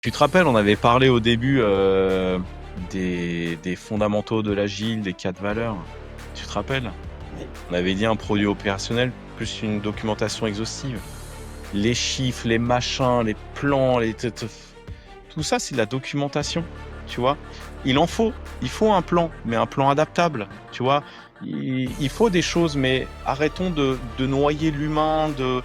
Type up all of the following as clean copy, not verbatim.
Tu te rappelles, on avait parlé au début, des fondamentaux de l'agile, des 4 valeurs. Tu te rappelles? Oui. On avait dit un produit opérationnel plus une documentation exhaustive. Les chiffres, les machins, les plans, les te te tout ça, c'est de la documentation, tu vois? Il faut un plan, mais un plan adaptable, tu vois? Il faut des choses, mais arrêtons de noyer l'humain, de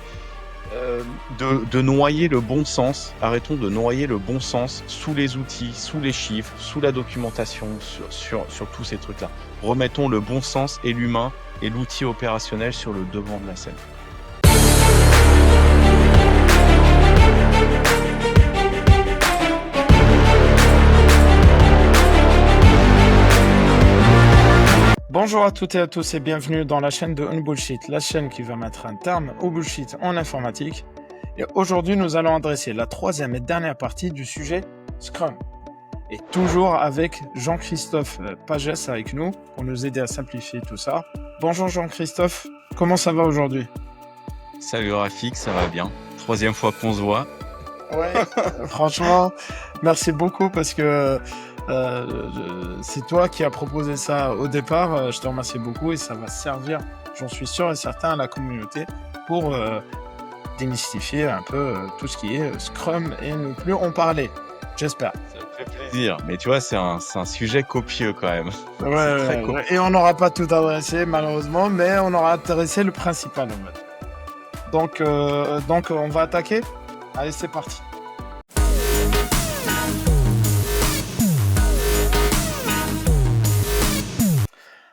noyer le bon sens. Arrêtons de noyer le bon sens sous les outils, sous les chiffres, sous la documentation, sur tous ces trucs-là. Remettons le bon sens et l'humain et l'outil opérationnel sur le devant de la scène. Bonjour à toutes et à tous et bienvenue dans la chaîne de Unbullshit, la chaîne qui va mettre un terme au bullshit en informatique. Et aujourd'hui, nous allons adresser la troisième et dernière partie du sujet Scrum. Et toujours avec Jean-Christophe Pagès avec nous pour nous aider à simplifier tout ça. Bonjour Jean-Christophe, comment ça va aujourd'hui? Salut Rafik, ça va bien. Troisième fois qu'on se voit. Ouais, franchement, merci beaucoup parce que c'est toi qui as proposé ça au départ. Je te remercie beaucoup et ça va servir, j'en suis sûr et certain, à la communauté pour démystifier un peu tout ce qui est Scrum et ne plus en parler. J'espère. Ça me fait plaisir. Mais tu vois, c'est un sujet copieux quand même. Ouais, C'est très ouais, copieux. ouais. Et on n'aura pas tout adressé malheureusement, mais on aura adressé le principal en fait. Donc on va attaquer. Allez, c'est parti.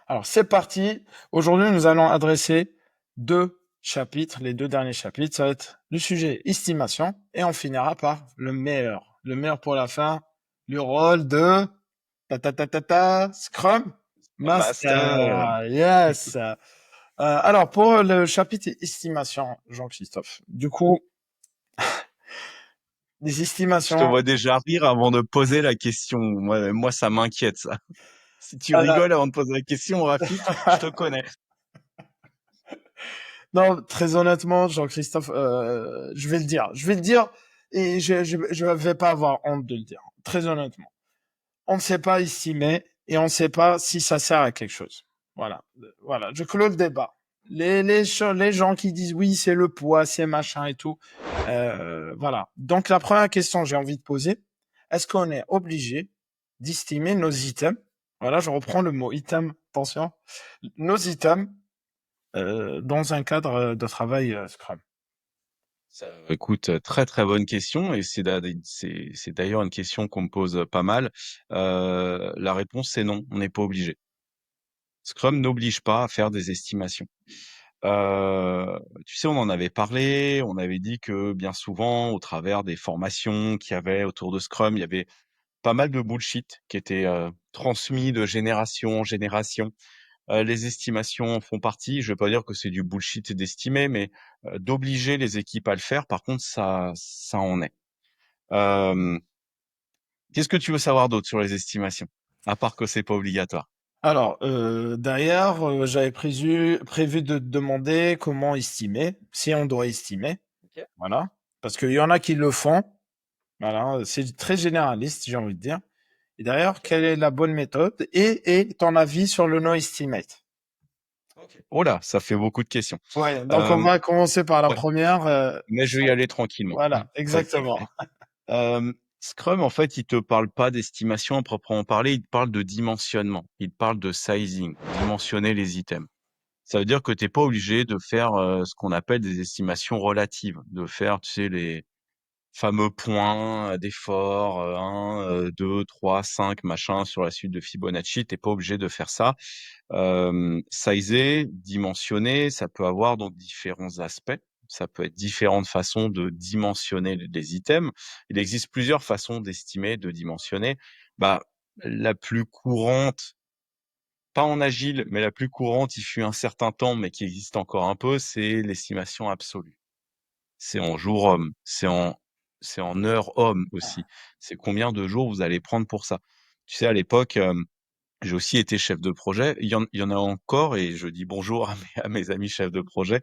Alors, c'est parti. Aujourd'hui, nous allons adresser deux chapitres, les deux derniers chapitres. Ça va être le sujet estimation et on finira par le meilleur. Le meilleur pour la fin, le rôle de Scrum Master. Master. Yes. Alors, pour le chapitre estimation, Jean-Christophe, du coup, les Je te estimations. vois déjà rire avant de poser la question. Moi, ça m'inquiète, ça. Si tu euh, rigoles avant de poser la question, Rafik, je te connais. non, très honnêtement, Jean-Christophe, je vais le dire. Je vais le dire et je vais pas avoir honte de le dire. Très honnêtement. On ne sait pas estimer et on ne sait pas si ça sert à quelque chose. Voilà. Voilà. Je clôt le débat. Les gens qui disent oui, c'est le poids, c'est machin et tout. Voilà. Donc, la première question que j'ai envie de poser, est-ce qu'on est obligé d'estimer nos items? Voilà, je reprends le mot item. Attention. Nos items dans un cadre de travail Scrum. Écoute, très très bonne question et c'est d'ailleurs une question qu'on me pose pas mal. La réponse c'est non, on n'est pas obligé. Scrum n'oblige pas à faire des estimations. Tu sais, on en avait parlé, on avait dit que bien souvent, au travers des formations qu'il y avait autour de Scrum, il y avait pas mal de bullshit qui était transmis de génération en génération. Les estimations en font partie. Je vais pas dire que c'est du bullshit d'estimer, mais d'obliger les équipes à le faire, par contre, ça en est. Hem, Qu'est-ce que tu veux savoir d'autre sur les estimations? À part que c'est pas obligatoire. Alors, derrière, j'avais prévu de te demander comment estimer, si on doit estimer, OK. voilà. Parce qu'il y en a qui le font, voilà, c'est très généraliste, j'ai envie de dire. Et d'ailleurs, OK. quelle est la bonne méthode et ton avis sur le no estimate? OK. Oh là, ça fait beaucoup de questions. Ouais, donc on Hem, va commencer par la ouais, première. mais je vais y aller tranquillement. Voilà, OK. exactement. Scrum, en fait, il te parle pas d'estimation à proprement parler, il te parle de dimensionnement, il te parle de sizing, dimensionner les items. Ça veut dire que tu es pas obligé de faire, ce qu'on appelle des estimations relatives, de faire, tu sais, les fameux points d'effort, 1, 2, 3, 5, machin, sur la suite de Fibonacci. Tu es pas obligé de faire ça. Sizer, dimensionner, ça peut avoir donc différents aspects. Ça peut être différentes façons de dimensionner les items. Il existe plusieurs façons d'estimer, de dimensionner. Bah, la plus courante, pas en agile, mais la plus courante, il fut un certain temps, mais qui existe encore un peu, c'est l'estimation absolue. C'est en jours hommes, c'est en heures hommes aussi. C'est combien de jours vous allez prendre pour ça. Tu sais, à l'époque, J'ai aussi été chef de projet. Il y en a encore et je dis bonjour à mes amis chefs de projet.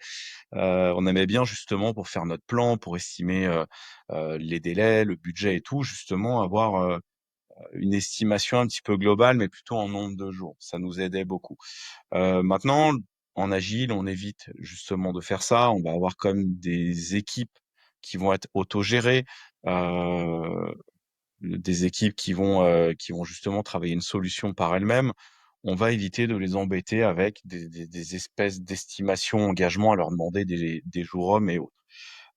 On aimait bien justement pour faire notre plan, pour estimer, les délais, le budget et tout, justement avoir, une estimation un petit peu globale, mais plutôt en nombre de jours. Ça nous aidait beaucoup. Maintenant, en agile, on évite justement de faire ça. On va avoir comme des équipes qui vont être autogérées, heu, des équipes qui vont justement travailler une solution par elles-mêmes. On va éviter de les embêter avec des espèces d'estimations, engagements, à leur demander des jours hommes et autres.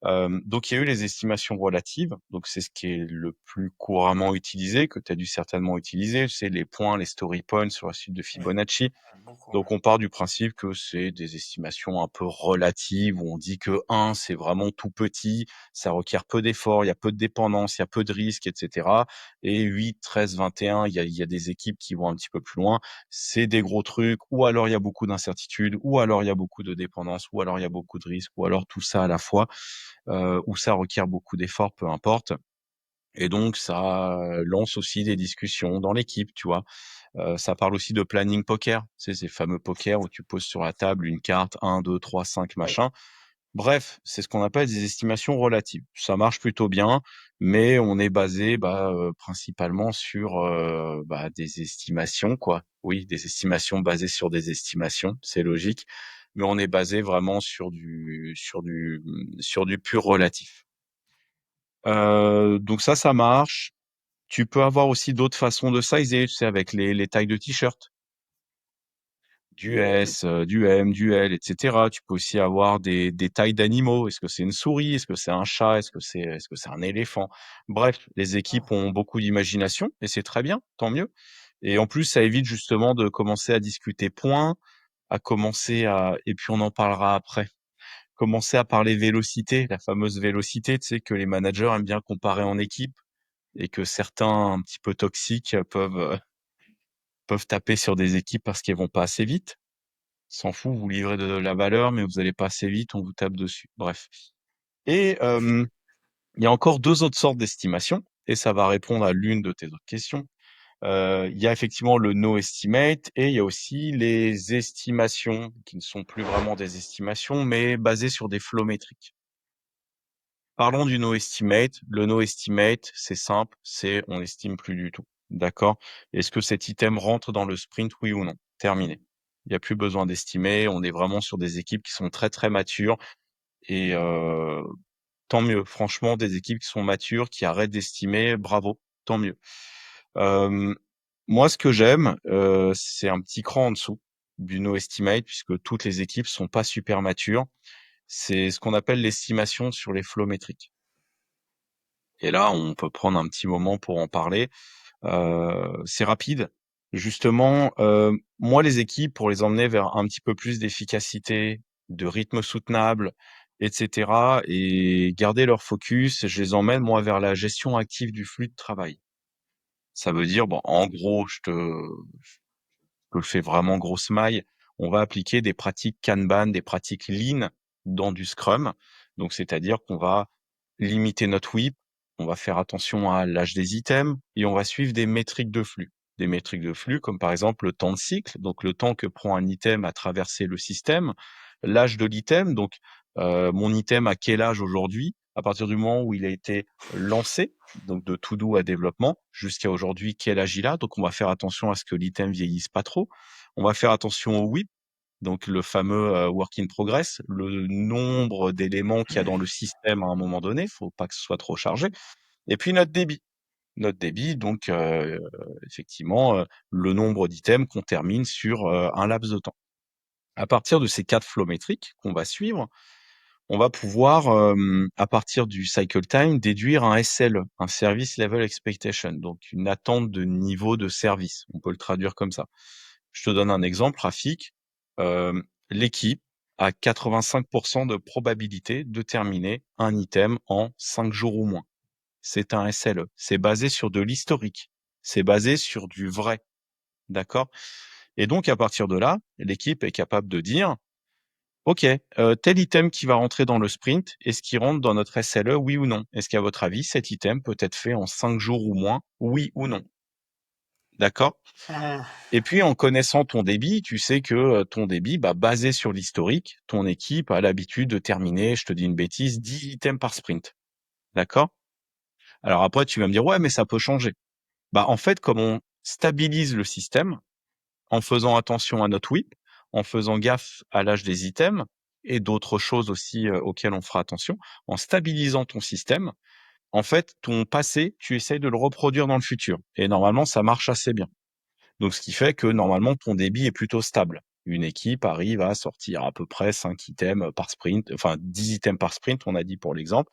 Donc il y a eu les estimations relatives, donc c'est ce qui est le plus couramment utilisé, que tu as dû certainement utiliser, c'est les points, les story points sur la suite de Oui, Fibonacci. beaucoup Donc même. on part du principe que c'est des estimations un peu relatives, où on dit que 1, c'est vraiment tout petit, ça requiert peu d'efforts, il y a peu de dépendance, il y a peu de risques, et cetera. Et 8, 13, 21, il y a des équipes qui vont un petit peu plus loin. C'est des gros trucs, ou alors il y a beaucoup d'incertitudes, ou alors il y a beaucoup de dépendance, ou alors il y a beaucoup de risques, ou alors tout ça à la fois, ou ça requiert beaucoup d'efforts, peu importe. Et donc ça lance aussi des discussions dans l'équipe, tu vois? Ça parle aussi de planning poker, tu sais, ces fameux pokers où tu poses sur la table une carte 1, 2, 3, 5, Oui, machin. Bref, c'est ce qu'on appelle des estimations relatives. Ça marche plutôt bien, mais on est basé, principalement sur, des estimations, quoi. Oui, des estimations basées sur des estimations, c'est logique, mais on est basé vraiment sur du pur relatif. Donc ça marche. Tu peux avoir aussi d'autres façons de sizer, tu sais, avec les tailles de t-shirt. Du S, du M, du L, et cetera. Tu peux aussi avoir des tailles d'animaux. Est-ce que c'est une souris? Est-ce que c'est un chat? Est-ce que c'est un éléphant? Bref, les équipes ont beaucoup d'imagination et c'est très bien, tant mieux. Et en plus, ça évite justement de commencer à discuter points, à commencer à et puis on en parlera après. Commencer à parler vélocité, la fameuse vélocité, tu sais, que les managers aiment bien comparer en équipe et que certains un petit peu toxiques peuvent taper sur des équipes parce qu'elles vont pas assez vite. S'en fout, vous livrez de la valeur, mais vous allez pas assez vite, on vous tape dessus. Bref. Et il y a encore 2 autres sortes d'estimations, et ça va répondre à l'une de tes autres questions. Il y a effectivement le no estimate et il y a aussi les estimations qui ne sont plus vraiment des estimations, mais basées sur des flows métriques. Parlons du no estimate. Le no estimate, c'est simple, c'est on estime plus du tout. D'accord? Est-ce que cet item rentre dans le sprint, oui ou non? Terminé. Il y a plus besoin d'estimer, on est vraiment sur des équipes qui sont très, très matures et tant mieux. Franchement, des équipes qui sont matures, qui arrêtent d'estimer, bravo, tant mieux. Hem, Moi, ce que j'aime, c'est un petit cran en dessous du no estimate puisque toutes les équipes sont pas super matures. C'est ce qu'on appelle l'estimation sur les flows métriques. Et là, on peut prendre un petit moment pour en parler. C'est rapide. Justement, moi, les équipes, pour les emmener vers un petit peu plus d'efficacité, de rythme soutenable, et cetera et garder leur focus, je les emmène, moi, vers la gestion active du flux de travail. Ça veut dire, bon, en gros, je le fais vraiment grosse maille, on va appliquer des pratiques Kanban, des pratiques Lean dans du Scrum. Donc, c'est-à-dire qu'on va limiter notre WIP, on va faire attention à l'âge des items et on va suivre des métriques de flux. Des métriques de flux comme par exemple le temps de cycle, donc le temps que prend un item à traverser le système, l'âge de l'item, donc mon item a quel âge aujourd'hui, à partir du moment où il a été lancé, donc de to do à développement, jusqu'à aujourd'hui, quel âge il a. Donc on va faire attention à ce que l'item vieillisse pas trop. On va faire attention au WIP, donc le fameux work in progress, le nombre d'éléments qu'il y a dans le système à un moment donné, faut pas que ce soit trop chargé. Et puis notre débit. Notre débit, donc effectivement, le nombre d'items qu'on termine sur un laps de temps. À partir de ces 4 flows métriques qu'on va suivre, on va pouvoir, à partir du cycle time, déduire un SLE, un service level expectation, donc une attente de niveau de service. On peut le traduire comme ça. Je te donne un exemple, Rafik. L'équipe a 85 de probabilité de terminer un item en 5 jours ou moins. C'est un SLE. C'est basé sur de l'historique. C'est basé sur du vrai. D'accord? Et donc, à partir de là, l'équipe est capable de dire: OK, tel item qui va rentrer dans le sprint, est-ce qu'il rentre dans notre SLE, oui ou non? Est-ce qu'à votre avis, cet item peut être fait en 5 jours ou moins, oui ou non? D'accord? Ah, Et puis en connaissant ton débit, tu sais que ton débit, bah, basé sur l'historique, ton équipe a l'habitude de terminer, je te dis une bêtise, 10 items par sprint. D'accord? Alors après, tu vas me dire, ouais, mais ça peut changer. Bah, en fait, comme on stabilise le système, en faisant attention à notre whip, en faisant gaffe à l'âge des items et d'autres choses aussi auxquelles on fera attention, en stabilisant ton système, en fait, ton passé, tu essayes de le reproduire dans le futur. Et normalement, ça marche assez bien. Donc, ce qui fait que normalement, ton débit est plutôt stable. Une équipe arrive à sortir à peu près 5 items par sprint, enfin 10 items par sprint, on a dit pour l'exemple.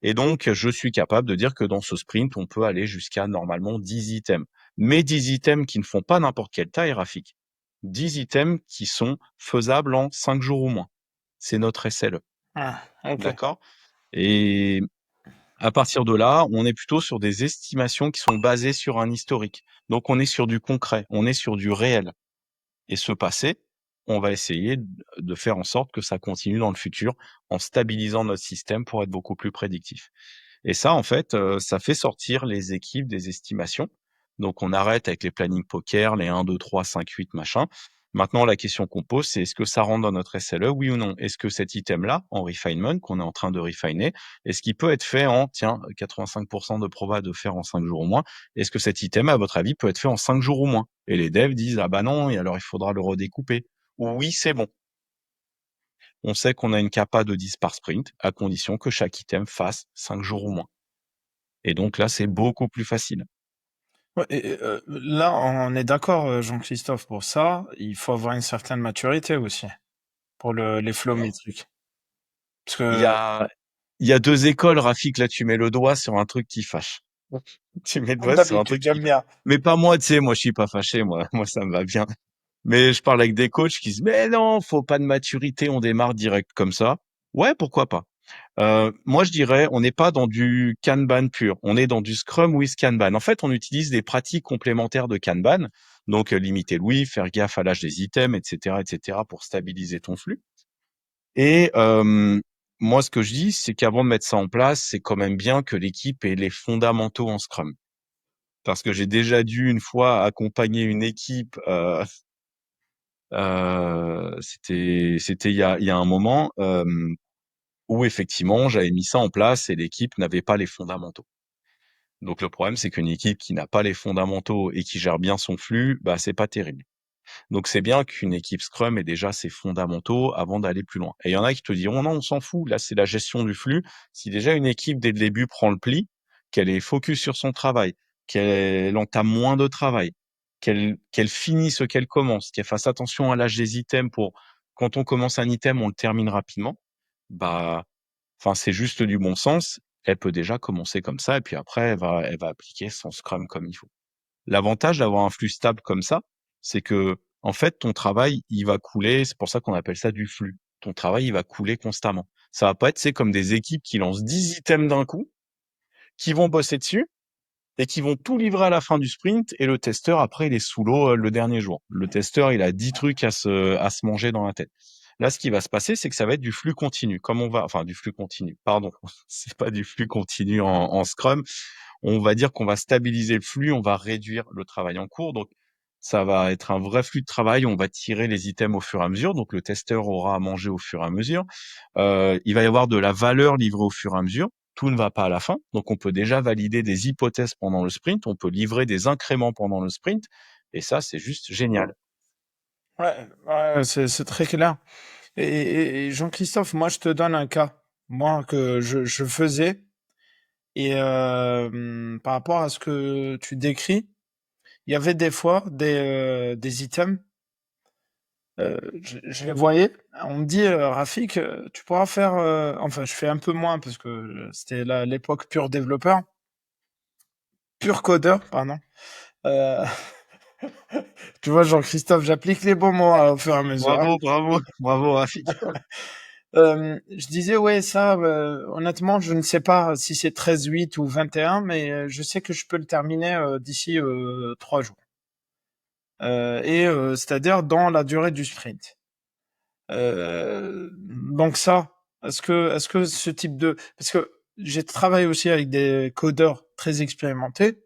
Et donc, je suis capable de dire que dans ce sprint, on peut aller jusqu'à normalement 10 items. Mais 10 items qui ne font pas n'importe quelle taille, Rafik. 10 items qui sont faisables en 5 jours ou moins. C'est notre SLE. ok. D'accord? Et à partir de là, on est plutôt sur des estimations qui sont basées sur un historique. Donc, on est sur du concret, on est sur du réel. Et ce passé, on va essayer de faire en sorte que ça continue dans le futur en stabilisant notre système pour être beaucoup plus prédictif. Et ça, en fait, ça fait sortir les équipes des estimations. Donc on arrête avec les plannings poker, les 1, 2, 3, 5, 8, machin. Maintenant, la question qu'on pose, c'est est-ce que ça rentre dans notre SLE, oui ou non? Est-ce que cet item-là, en refinement, qu'on est en train de refiner, est-ce qu'il peut être fait en, tiens, 85% de proba de faire en 5 jours au moins? Est-ce que cet item, à votre avis, peut être fait en 5 jours au moins? Et les devs disent, ah bah non, et alors il faudra le redécouper. Ou oui, c'est bon. On sait qu'on a une capa de 10 par sprint, à condition que chaque item fasse 5 jours ou moins. Et donc là, c'est beaucoup plus facile. Ouais, là, on est d'accord, Jean-Christophe, pour ça. Il faut avoir une certaine maturité aussi pour les flow métriques. Parce Il y que a, il y a deux écoles, Rafik, là, tu mets le doigt sur un truc qui fâche. Tu mets le comme doigt sur un d'habitude, truc qui j'aime fâche. bien. Mais pas moi, tu sais, moi, je suis pas fâché, moi, moi, ça me va bien. Mais je parle avec des coachs qui disent, mais non, faut pas de maturité, on démarre direct comme ça. Ouais, pourquoi pas? Moi, je dirais, on n'est pas dans du Kanban pur. On est dans du Scrum with Kanban. En fait, on utilise des pratiques complémentaires de Kanban. Donc, limiter le whiff, faire gaffe à l'âge des items, etc., pour stabiliser ton flux. Et moi, ce que je dis, c'est qu'avant de mettre ça en place, c'est quand même bien que l'équipe ait les fondamentaux en Scrum. Parce que j'ai déjà dû une fois accompagner une équipe, c'était il y a un moment, où effectivement, j'avais mis ça en place et l'équipe n'avait pas les fondamentaux. Donc le problème, c'est qu'une équipe qui n'a pas les fondamentaux et qui gère bien son flux, bah, c'est pas terrible. Donc c'est bien qu'une équipe Scrum ait déjà ses fondamentaux avant d'aller plus loin. Et il y en a qui te diront non, on s'en fout, là c'est la gestion du flux. Si déjà une équipe dès le début prend le pli, qu'elle est focus sur son travail, qu'elle entame moins de travail, qu'elle finisse ce qu'elle commence, qu'elle fasse attention à l'âge des items pour quand on commence un item, on le termine rapidement, bah enfin c'est juste du bon sens. Elle peut déjà commencer comme ça et puis après elle va appliquer son Scrum comme il faut. L'avantage d'avoir un flux stable comme ça, c'est que, en fait, ton travail, il va couler. C'est pour ça qu'on appelle ça du flux. Ton travail, il va couler constamment. Ça va pas être, c'est comme des équipes qui lancent 10 items d'un coup, qui vont bosser dessus et qui vont tout livrer à la fin du sprint et le testeur, après, il est sous l'eau le dernier jour. Le testeur, il a 10 trucs à se manger dans la tête. Là, ce qui va se passer, c'est que ça va être du flux continu. Comme on va, enfin, du flux continu. Pardon. C'est pas du flux continu en Scrum. On va dire qu'on va stabiliser le flux, on va réduire le travail en cours. Donc, ça va être un vrai flux de travail. On va tirer les items au fur et à mesure. Donc, le testeur aura à manger au fur et à mesure. Il va y avoir de la valeur livrée au fur et à mesure. Tout ne va pas à la fin. Donc, on peut déjà valider des hypothèses pendant le sprint. On peut livrer des incréments pendant le sprint. Et ça, c'est juste génial. Ouais, ouais, c'est très clair. Et Jean-Christophe, moi, je te donne un cas. Moi, que je faisais. Et par rapport à ce que tu décris, il y avait des fois des items, je les voyais, on me dit, Rafik, tu pourras faire, enfin je fais un peu moins parce que c'était l'époque pur développeur, pur codeur, pardon. Euh, tu vois, Jean-Christophe, j'applique les bons mots au fur et à mesure, hein. Bravo, bravo, bravo, Rafik. Je disais, ouais, ça, honnêtement, je ne sais pas si c'est 13-8 ou 21, mais je sais que je peux le terminer d'ici 3 jours. C'est-à-dire dans la durée du sprint. Donc ça, est-ce que ce type de, parce que j'ai travaillé aussi avec des codeurs très expérimentés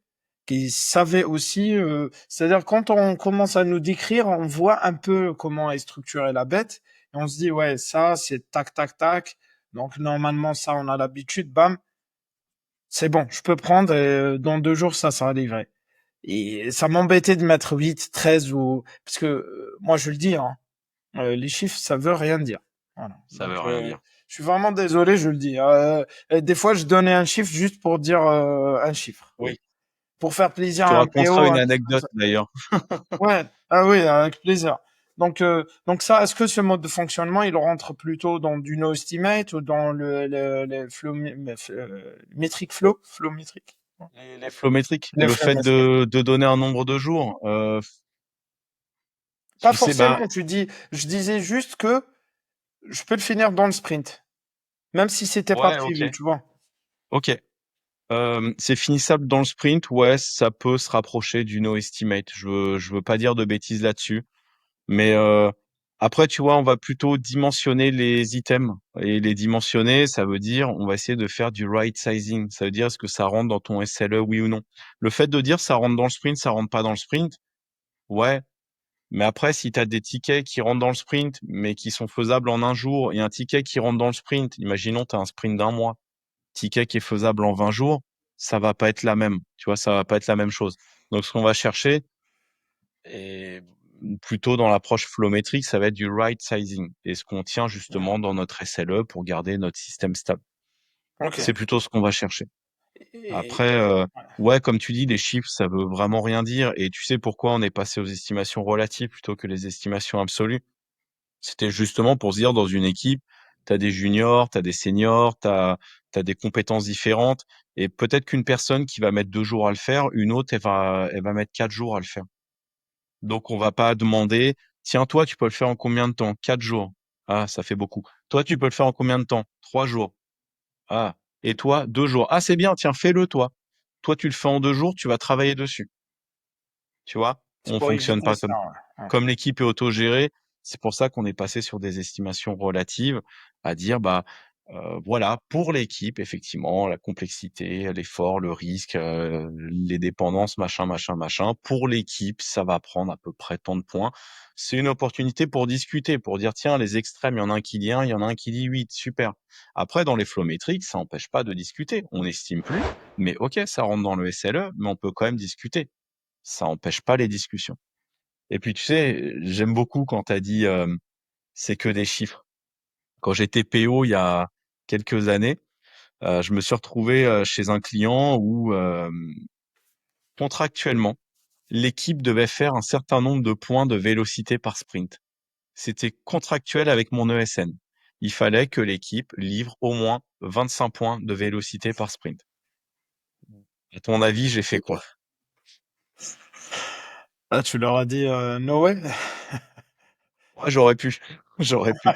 qui savaient aussi, c'est-à-dire quand on commence à nous décrire, on voit un peu comment est structurée la bête et on se dit ouais ça c'est tac tac tac. Donc normalement ça on a l'habitude, bam, c'est bon, je peux prendre et dans 2 jours ça sera livré. Et ça m'embêtait de mettre 8, 13 ou parce que moi je le dis, hein, les chiffres ça veut rien dire. Voilà. Ça Donc veut rien dire. je suis vraiment désolé, je le dis. Et des fois je donnais un chiffre juste pour dire un chiffre, Oui. pour faire Je plaisir te à un raconterai PO, une un truc comme anecdote ça. d'ailleurs. Ouais, ah oui, avec plaisir. Donc ça, est-ce que ce mode de fonctionnement, il rentre plutôt dans du no estimate ou dans le flow, metric flow, flow métrique? Les flow métriques, Les le flow fait métriques. de donner un nombre de jours, Pas tu sais, bah, forcément, je disais juste que je peux le finir dans le sprint, même si c'était pas ouais, ok, prévu, tu vois. ok. C'est finissable dans le sprint, ouais, ça peut se rapprocher du no estimate. Je veux pas dire de bêtises là-dessus, mais après, tu vois, on va plutôt dimensionner les items et les dimensionner, ça veut dire on va essayer de faire du right sizing. Ça veut dire est-ce que ça rentre dans ton SLE, oui ou non. Le fait de dire ça rentre dans le sprint, ça rentre pas dans le sprint, ouais. Mais après, si tu as des tickets qui rentrent dans le sprint, mais qui sont faisables en un jour, et un ticket qui rentre dans le sprint, imaginons tu as un sprint d'un mois, ticket qui est faisable en 20 jours, ça va pas être la même. Tu vois, ça va pas être la même chose. Donc, ce qu'on va chercher, et plutôt dans l'approche flowmétrique, ça va être du right sizing. Et ce qu'on tient justement dans notre SLE pour garder notre système stable. Ok. C'est plutôt ce qu'on va chercher. Et, Après, ouais, comme tu dis, les chiffres, ça veut vraiment rien dire. Et tu sais pourquoi on est passé aux estimations relatives plutôt que les estimations absolues? C'était justement pour se dire dans une équipe, tu as des juniors, tu as des seniors, tu as des compétences différentes et peut-être qu'une personne qui va mettre 2 jours à le faire, une autre, elle va mettre 4 jours à le faire. Donc on va pas demander: «Tiens, toi, tu peux le faire en combien de temps?» «4 jours». «Ah, ça fait beaucoup». «Toi, tu peux le faire en combien de temps?» «3 jours». «Ah, et toi?» «2 jours». «Ah, c'est bien, tiens, fais-le toi. Toi, tu le fais en 2 jours, tu vas travailler dessus». Tu vois? c'est On pour fonctionne éviter pas ça. comme Ouais. Ouais. comme l'équipe est autogérée, c'est pour ça qu'on est passé sur des estimations relatives, à dire, bah, voilà, pour l'équipe, effectivement, la complexité, l'effort, le risque, les dépendances, machin, machin, machin. Pour l'équipe, ça va prendre à peu près tant de points. C'est une opportunité pour discuter, pour dire: «Tiens, les extrêmes, il y en a un qui dit 1, il y en a un qui dit 8, super». Après, dans les flow métriques, ça n'empêche pas de discuter. On n'estime plus, mais OK, ça rentre dans le SLE, mais on peut quand même discuter. Ça empêche pas les discussions. Et puis, tu sais, j'aime beaucoup quand tu as dit, c'est que des chiffres. Quand j'étais PO il y a quelques années, je me suis retrouvé, chez un client où, contractuellement, l'équipe devait faire un certain nombre de points de vélocité par sprint. C'était contractuel avec mon ESN. Il fallait que l'équipe livre au moins 25 points de vélocité par sprint. À ton avis, j'ai fait quoi? Ah, tu leur as dit no way? Ouais, j'aurais pu, j'aurais pu.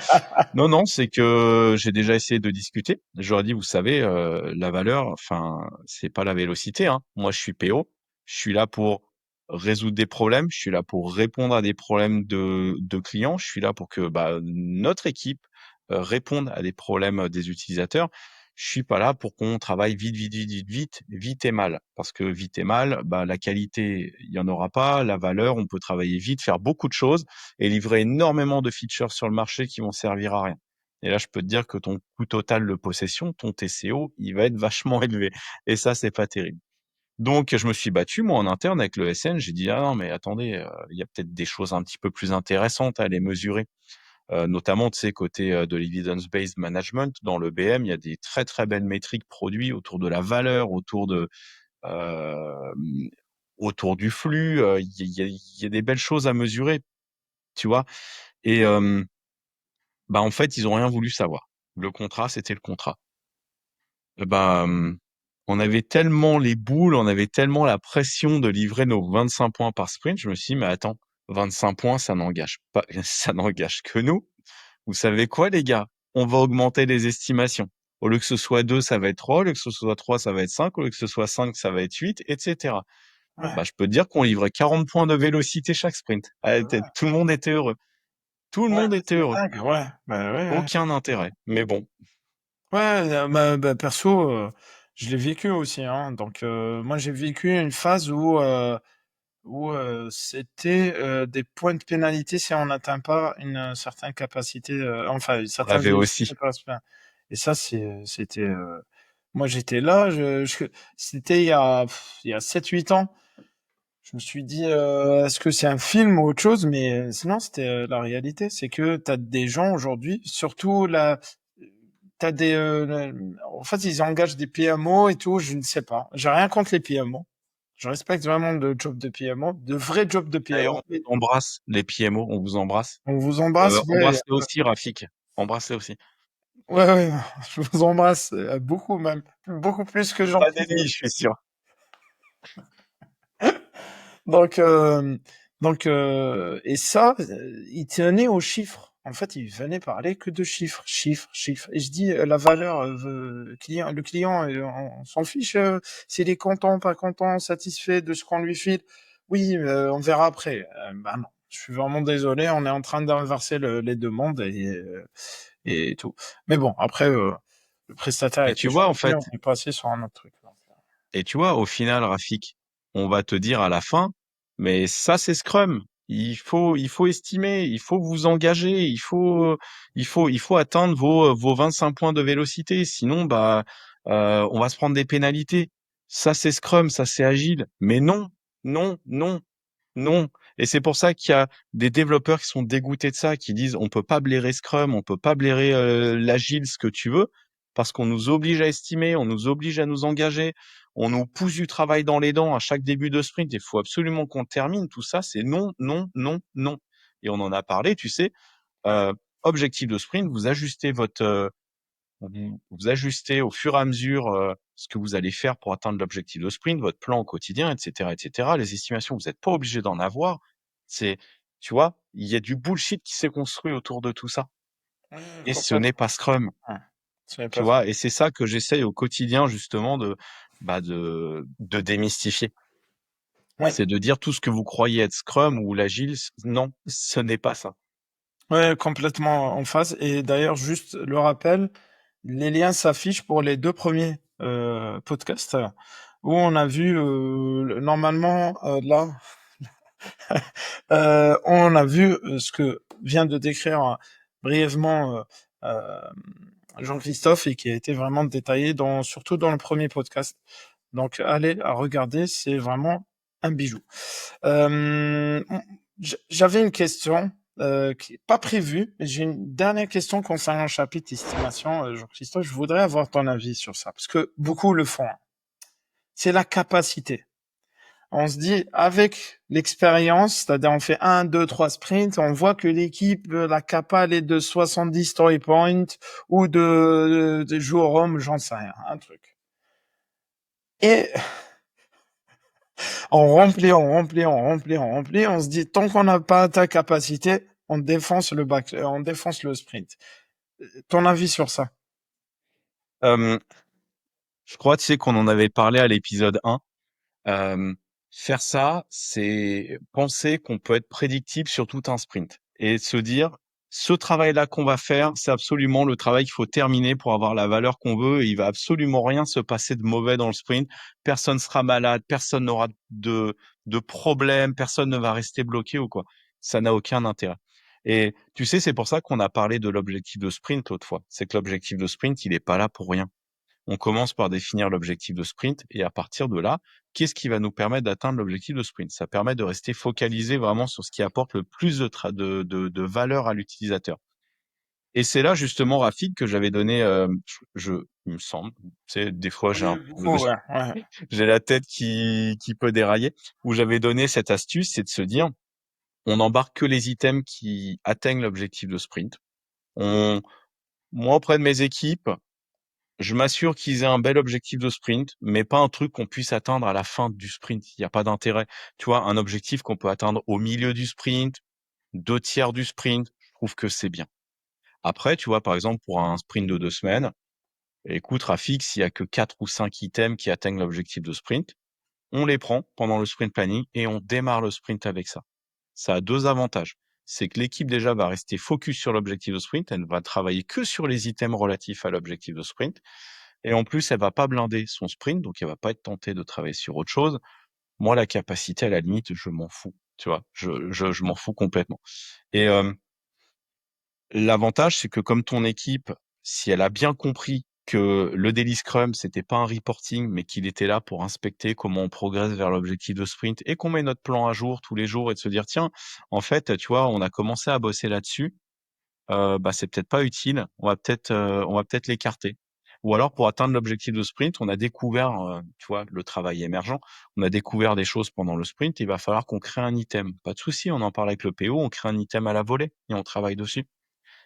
Non, non, c'est que j'ai déjà essayé de discuter. J'aurais dit: «Vous savez, la valeur, enfin, c'est pas la vélocité, hein. Moi, je suis PO, je suis là pour résoudre des problèmes, je suis là pour répondre à des problèmes de clients, je suis là pour que, bah, notre équipe, réponde à des problèmes, des utilisateurs. Je suis pas là pour qu'on travaille vite, vite, vite, vite, vite, vite et mal. Parce que vite et mal, bah, la qualité, il y en aura pas. La valeur, on peut travailler vite, faire beaucoup de choses et livrer énormément de features sur le marché qui vont servir à rien. Et là, je peux te dire que ton coût total de possession, ton TCO, il va être vachement élevé. Et ça, c'est pas terrible. Donc, je me suis battu, moi, en interne avec le SN. J'ai dit, ah non, mais attendez, il y a peut-être des choses un petit peu plus intéressantes à aller mesurer. Notamment, tu sais, côté de l'evidence-based management, dans le BM, il y a des très, très belles métriques produits autour de la valeur, euh, autour du flux. Il y a des belles choses à mesurer, tu vois. Et bah, en fait, ils ont rien voulu savoir. Le contrat, c'était le contrat. Bah, on avait tellement les boules, on avait tellement la pression de livrer nos 25 points par sprint, je me suis dit: «Mais attends, 25 points, ça n'engage pas ça n'engage que nous. Vous savez quoi les gars? On va augmenter les estimations. Au lieu que ce soit 2, ça va être 3. Au lieu que ce soit 3, ça va être 5. Au lieu que ce soit 5, ça va être 8, et cetera». Ouais. Bah, je peux te dire qu'on livrait 40 points de vélocité chaque sprint. Ah, tout le monde était heureux. Tout le Ouais, monde était c'est heureux. dingue, ouais. Bah, ouais, ouais. Aucun intérêt. Mais bon, Ouais, perso, Je l'ai vécu aussi, hein. Donc, moi, j'ai vécu une phase où c'était des points de pénalité si on n'atteint pas une certaine capacité, enfin, une On certaine l'avait vélocité aussi. par semaine. Et ça, c'était. Moi, j'étais là. C'était il y a 7-8 ans. Je me suis dit, est-ce que c'est un film ou autre chose? Mais sinon, c'était la réalité. C'est que tu as des gens aujourd'hui, surtout là, t'as des, en fait, ils engagent des PMO et tout. Je ne sais pas. J'ai rien contre les PMO. Je respecte vraiment le job de PMO, de vrais jobs de D'ailleurs, PMO. on vous embrasse, les PMO, on vous embrasse. On vous embrasse, ouais, Embrassez aussi Rafik. Embrassez aussi. ouais, ouais, je vous embrasse beaucoup même, beaucoup plus que Pas Jean-Christophe. d'ennemis, je suis sûr. Donc, et ça, il tenait aux chiffres. En fait, il venait parler que de chiffres, chiffres, chiffres. Et je dis, la valeur, client, le client, on s'en fiche s'il est content, pas content, satisfait de ce qu'on lui file. Oui, on verra après. Bah non, je suis vraiment désolé, on est en train d'inverser les demandes et tout. Mais bon, après, le prestataire Et était tu vois, en gentil, fait, on est passé sur un autre truc. et tu vois, au final, Rafik, on va te dire à la fin, mais ça, c'est Scrum. Il faut estimer, il faut vous engager, il faut atteindre vos 25 points de vélocité. Sinon, bah, on va se prendre des pénalités. Ça, c'est Scrum, ça, c'est agile. Mais non, non, non, non. Et c'est pour ça qu'il y a des développeurs qui sont dégoûtés de ça, qui disent on peut pas blairer Scrum, on peut pas blairer l'agile, ce que tu veux, parce qu'on nous oblige à estimer, on nous oblige à nous engager, on nous pousse du travail dans les dents à chaque début de sprint. Il faut absolument qu'on termine. Tout ça, c'est non, non, non, non. Et on en a parlé, tu sais. Euh, Objectif de sprint, vous ajustez vous ajustez au fur et à mesure ce que vous allez faire pour atteindre l'objectif de sprint, votre plan au quotidien, etc., etc. Les estimations, vous n'êtes pas obligé d'en avoir. C'est, tu vois, il y a du bullshit qui s'est construit autour de tout ça. Oui, Et ce n'est complètement. pas Scrum, Ouais, ce n'est tu pas vois. Et c'est ça que j'essaye au quotidien justement de démystifier. Oui, C'est de dire tout ce que vous croyez être Scrum ou l'agile, non, ce n'est pas ça. ouais, complètement en phase. Et d'ailleurs, juste le rappel, les liens s'affichent pour les deux premiers podcasts où on a vu normalement là, on a vu ce que vient de décrire brièvement euh, Jean-Christophe et qui a été vraiment détaillé surtout dans le premier podcast. Donc, allez à regarder, c'est vraiment un bijou. Euh, J'avais une question qui n'est pas prévue, mais j'ai une dernière question concernant le chapitre estimation. Jean-Christophe, je voudrais avoir ton avis sur ça, parce que beaucoup le font, hein. C'est la capacité. On se dit, avec l'expérience, c'est-à-dire on fait 1, 2, 3 sprints, on voit que l'équipe, la capa, elle est de 70 story points ou de jours home, j'en sais rien, un truc. Et on remplit, on remplit, on remplit, on remplit. On se dit, tant qu'on n'a pas ta capacité, on défonce on défonce le sprint. Ton avis sur ça? Euh, je crois, tu sais, qu'on en avait parlé à l'épisode 1. Euh, Faire ça, c'est penser qu'on peut être prédictible sur tout un sprint et se dire, ce travail-là qu'on va faire, c'est absolument le travail qu'il faut terminer pour avoir la valeur qu'on veut et il va absolument rien se passer de mauvais dans le sprint. Personne sera malade, personne n'aura de problème, personne ne va rester bloqué ou quoi. Ça n'a aucun intérêt. Et tu sais, c'est pour ça qu'on a parlé de l'objectif de sprint l'autre fois. C'est que l'objectif de sprint, il n'est pas là pour rien. On commence par définir l'objectif de sprint et à partir de là, qu'est-ce qui va nous permettre d'atteindre l'objectif de sprint? Ça permet de rester focalisé vraiment sur ce qui apporte le plus de valeur à l'utilisateur. Et c'est là justement, Rafik, que j'avais donné, il me semble, tu sais, des fois Oui, beaucoup, ouais, ouais. j'ai la tête qui peut dérailler, où j'avais donné cette astuce, c'est de se dire, on n'embarque que les items qui atteignent l'objectif de sprint. On, Moi, auprès de mes équipes, je m'assure qu'ils aient un bel objectif de sprint, mais pas un truc qu'on puisse atteindre à la fin du sprint. Il n'y a pas d'intérêt. Tu vois, un objectif qu'on peut atteindre au milieu du sprint, 2 tiers du sprint, je trouve que c'est bien. Après, tu vois, par exemple, pour un sprint de 2 semaines, écoute, Rafik, s'il y a que 4 ou 5 items qui atteignent l'objectif de sprint, on les prend pendant le sprint planning et on démarre le sprint avec ça. Ça a deux avantages. C'est que l'équipe déjà va rester focus sur l'objectif de sprint, elle ne va travailler que sur les items relatifs à l'objectif de sprint. et en plus, elle va pas blinder son sprint, donc elle va pas être tentée de travailler sur autre chose. Moi, la capacité, à la limite, je m'en fous, tu vois? Je m'en fous complètement et l'avantage, c'est que comme ton équipe, si elle a bien compris que le daily scrum, c'était pas un reporting, mais qu'il était là pour inspecter comment on progresse vers l'objectif de sprint et qu'on met notre plan à jour tous les jours et de se dire: «Tiens, en fait, tu vois, on a commencé à bosser là-dessus, bah, c'est peut-être pas utile, on va peut-être l'écarter». Ou alors pour atteindre l'objectif de sprint, on a découvert, tu vois, le travail émergent, on a découvert des choses pendant le sprint, il va falloir qu'on crée un item. Pas de souci, on en parle avec le PO, on crée un item à la volée et on travaille dessus.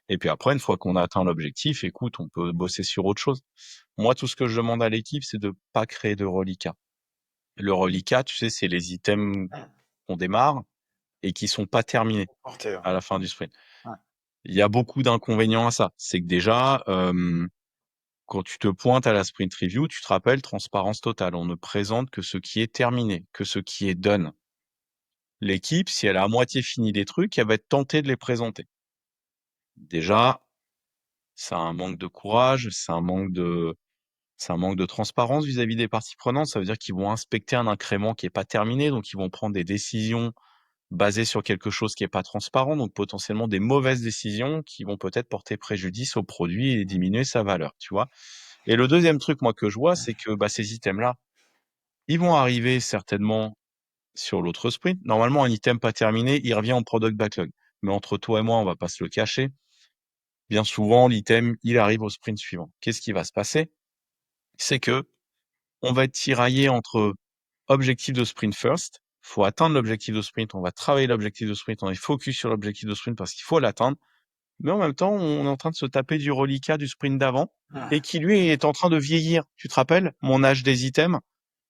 Et puis après, une fois qu'on a atteint l'objectif, écoute, on peut bosser sur autre chose. Moi, tout ce que je demande à l'équipe, c'est de pas créer de reliquat. Le reliquat, tu sais, c'est les items qu'on démarre et qui sont pas terminés Porter, à la fin du sprint. ouais. Il y a beaucoup d'inconvénients à ça. C'est que déjà, quand tu te pointes à la sprint review, tu te rappelles, transparence totale. On ne présente que ce qui est terminé, que ce qui est done. L'équipe, si elle a à moitié fini des trucs, elle va être tentée de les présenter. Déjà, c'est un manque de courage, c'est un manque de transparence vis-à-vis des parties prenantes. Ça veut dire qu'ils vont inspecter un incrément qui est pas terminé, donc ils vont prendre des décisions basées sur quelque chose qui est pas transparent, donc potentiellement des mauvaises décisions qui vont peut-être porter préjudice au produit et diminuer sa valeur, tu vois. Et le deuxième truc, moi, que je vois, c'est que bah, ces items-là, ils vont arriver certainement sur l'autre sprint. Normalement, un item pas terminé, il revient en product backlog. Mais entre toi et moi, on va pas se le cacher. Bien souvent, l'item, il arrive au sprint suivant. Qu'est-ce qui va se passer? C'est que on va être tiraillé entre objectif de sprint first. Faut atteindre l'objectif de sprint. On va travailler l'objectif de sprint. On est focus sur l'objectif de sprint parce qu'il faut l'atteindre. Mais en même temps, on est en train de se taper du reliquat du sprint d'avant et qui, lui, est en train de vieillir. Tu te rappelles mon âge des items?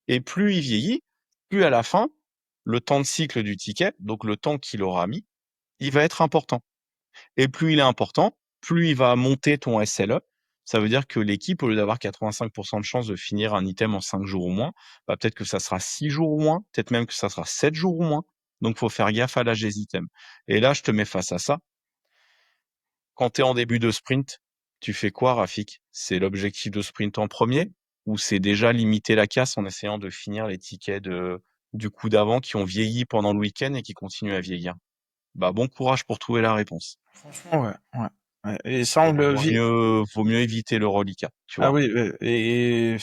Et plus il vieillit, plus à la fin, le temps de cycle du ticket, donc le temps qu'il aura mis, il va être important. Et plus il est important, plus il va monter ton SLE. Ça veut dire que l'équipe, au lieu d'avoir 85% de chances de finir un item en 5 jours ou moins, bah, peut-être que ça sera 6 jours ou moins, peut-être même que ça sera 7 jours ou moins. Donc, faut faire gaffe à l'âge des items. Et là, je te mets face à ça. Quand tu es en début de sprint, tu fais quoi, Rafik? C'est l'objectif de sprint en premier ou c'est déjà limiter la casse en essayant de finir les tickets du coup d'avant qui ont vieilli pendant le week-end et qui continuent à vieillir? Bah, bon courage pour trouver la réponse. Franchement, ouais, ouais. Ouais. Et ça, on Et le vit. vaut mieux éviter le reliquat, tu Ah vois. oui, et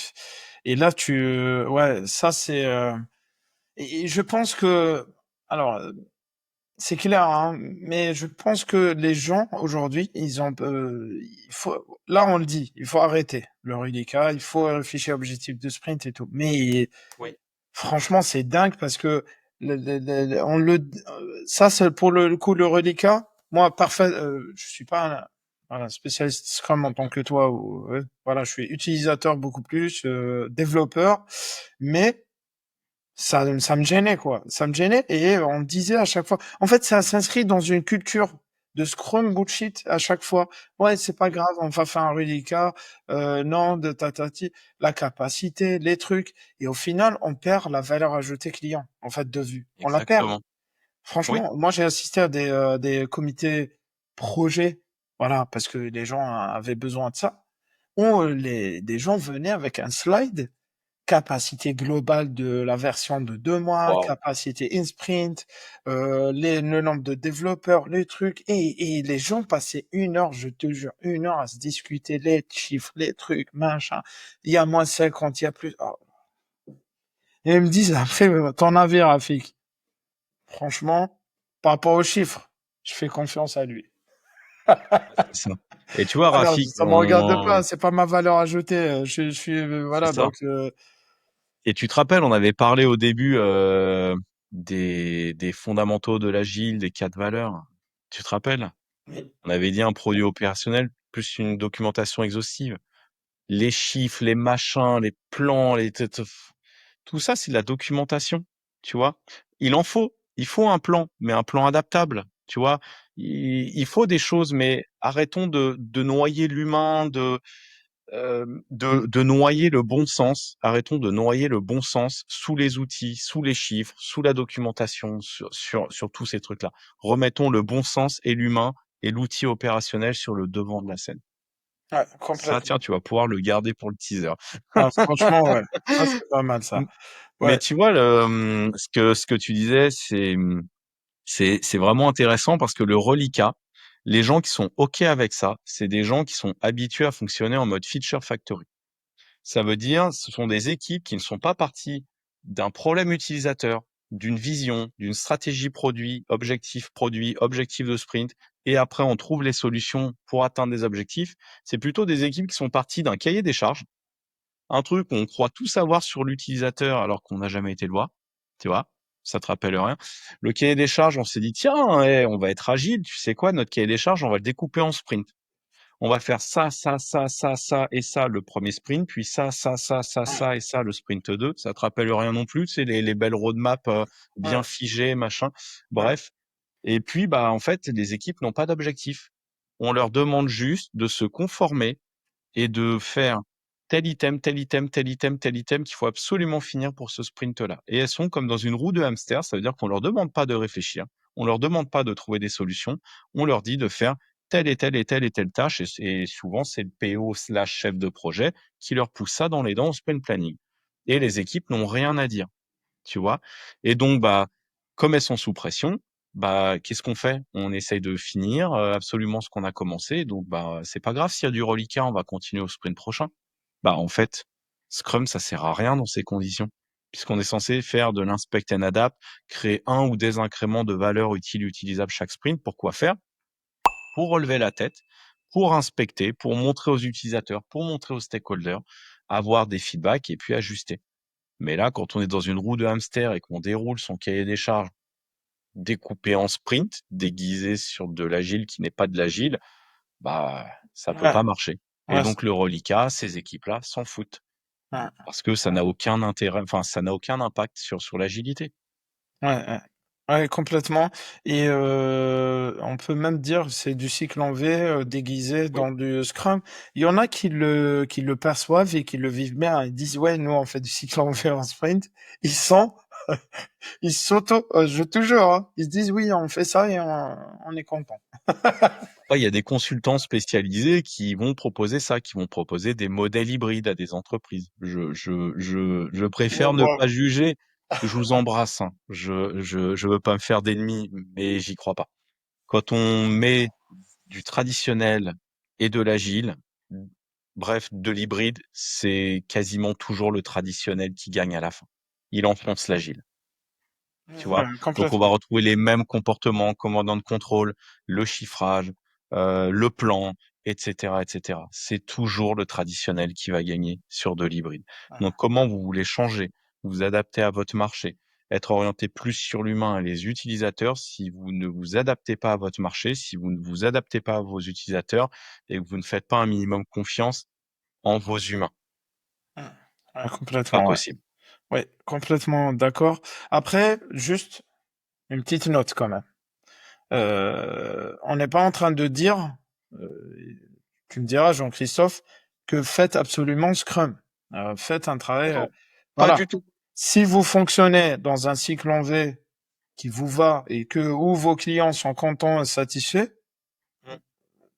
là, ouais, ça, c'est, et je pense que, alors, c'est clair, hein, mais je pense que les gens aujourd'hui, il faut, là on le dit, il faut arrêter le reliquat, il faut réfléchir à objectif de sprint et tout. Mais Oui. franchement, c'est dingue parce que ça c'est pour le coup le reliquat. Moi, parfait, je suis pas un spécialiste Scrum en tant que toi. Ouais, voilà, je suis utilisateur beaucoup plus, développeur, mais ça me gênait, quoi. Ça me gênait et on me disait à chaque fois. En fait, ça s'inscrit dans une culture de Scrum bullshit à chaque fois. Ouais, c'est pas grave, on va faire un reliquat. Non, de tatati, la capacité, les trucs. Et au final, on perd la valeur ajoutée client, en fait, de vue. On la perd. Exactement. Oui. Franchement, moi, j'ai assisté à des comités projets, voilà, parce que les gens avaient besoin de ça, où des gens venaient avec un slide capacité globale de la version de 2 mois, Waouh. capacité in sprint, le nombre de développeurs, les trucs, et les gens passaient 1 heure, je te jure, 1 heure à se discuter les chiffres, les trucs, machin. Il y a moins 50, il y a plus. Oh. Et ils me disent, après, ton avis, Rafik. Franchement, par rapport aux chiffres, je fais confiance à lui. C'est ça. Et tu vois, Alors, Rafik, ça me regarde pas, c'est pas ma valeur ajoutée. Je suis, c'est voilà, ça. donc, Et tu te rappelles, on avait parlé au début des fondamentaux de l'agile, des 4 valeurs. Tu te rappelles? On avait dit un produit opérationnel plus une documentation exhaustive. Les chiffres, les machins, les plans, tout ça, c'est de la documentation, tu vois. Il en faut. Il faut un plan, mais un plan adaptable, tu vois. Il faut des choses, mais arrêtons de noyer l'humain, de noyer le bon sens. Arrêtons de noyer le bon sens sous les outils, sous les chiffres, sous la documentation, sur tous ces trucs-là. Remettons le bon sens et l'humain et l'outil opérationnel sur le devant de la scène. Ouais, Ça, complètement. tiens, tu vas pouvoir le garder pour le teaser. Ah, franchement, ouais. Ça, c'est pas mal, ça. M mais Ouais. tu vois ce que tu disais, c'est vraiment intéressant parce que le reliquat, les gens qui sont OK avec ça, c'est des gens qui sont habitués à fonctionner en mode feature factory. Ça veut dire, ce sont des équipes qui ne sont pas parties d'un problème utilisateur, d'une vision, d'une stratégie produit, objectif de sprint, et après on trouve les solutions pour atteindre des objectifs. C'est plutôt des équipes qui sont parties d'un cahier des charges, un truc où on croit tout savoir sur l'utilisateur alors qu'on n'a jamais été le voir, tu vois? Ça te rappelle rien. Le cahier des charges, on s'est dit: «Tiens, on va être agile, tu sais quoi? Notre cahier des charges, on va le découper en sprints. On va faire ça, ça, ça, ça, ça et ça le premier sprint, puis ça, ça, ça, ça, ça et ça le sprint 2. Ça te rappelle rien non plus, c'est les belles roadmaps, bien Ouais, figées, machin. ouais, Bref. Et puis, bah, en fait, les équipes n'ont pas d'objectif. On leur demande juste de se conformer et de faire tel item, tel item, tel item, tel item qu'il faut absolument finir pour ce sprint-là. Et elles sont comme dans une roue de hamster, ça veut dire qu'on leur demande pas de réfléchir, on leur demande pas de trouver des solutions, on leur dit de faire telle et telle et telle et telle tâche, et souvent c'est le PO slash chef de projet qui leur pousse ça dans les dents au sprint planning. Et les équipes n'ont rien à dire, tu vois. Et donc, bah, comme elles sont sous pression, bah, qu'est-ce qu'on fait? On essaye de finir absolument ce qu'on a commencé. Donc, bah, c'est pas grave s'il y a du reliquat, on va continuer au sprint prochain. Bah, en fait, Scrum, ça sert à rien dans ces conditions, puisqu'on est censé faire de l'inspect and adapt, créer un ou des incréments de valeur utile utilisables chaque sprint. Pour quoi faire? Pour relever la tête, pour inspecter, pour montrer aux utilisateurs, pour montrer aux stakeholders, avoir des feedbacks et puis ajuster. Mais là, quand on est dans une roue de hamster et qu'on déroule son cahier des charges découpé en sprint, déguisé sur de l'agile qui n'est pas de l'agile, bah, ça peut ouais, pas marcher. Et ouais, donc, le reliquat, ces équipes-là s'en foutent ouais, parce que ça n'a aucun intérêt, enfin, ça n'a aucun impact sur l'agilité. ouais, ouais. Ouais, complètement. Et on peut même dire c'est du cycle en V déguisé Oui. dans du Scrum. Il y en a qui le perçoivent et qui le vivent bien. Ils disent ouais, nous on fait du cycle en V en sprint. Ils sont ils s'auto, je te jure, hein, ils se disent oui, on fait ça et on est content. Ouais, il y a des consultants spécialisés qui vont proposer ça, qui vont proposer des modèles hybrides à des entreprises. Je Mais préfère ne moi, pas juger. Je vous embrasse, hein. Je veux pas me faire d'ennemis, mais j'y crois pas. Quand on met du traditionnel et de l'agile, bref, de l'hybride, c'est quasiment toujours le traditionnel qui gagne à la fin. Il enfonce l'agile. Tu vois? ouais, Donc on va complètement. retrouver les mêmes comportements, commandant de contrôle, le chiffrage, le plan, et cetera, et cetera. C'est toujours le traditionnel qui va gagner sur de l'hybride. Donc comment vous voulez changer, vous adapter à votre marché, être orienté plus sur l'humain et les utilisateurs si vous ne vous adaptez pas à votre marché, si vous ne vous adaptez pas à vos utilisateurs et que vous ne faites pas un minimum confiance en vos humains? Ouais, ouais, Pas complètement, ouais. possible. Ouais, complètement d'accord. Après, juste une petite note quand même. On n'est pas en train de dire, heu, tu me diras Jean-Christophe, que faites absolument Scrum. Faites un travail, Non, pas voilà. du tout. Si vous fonctionnez dans un cycle en V qui vous va et que où vos clients sont contents et satisfaits, Mmh.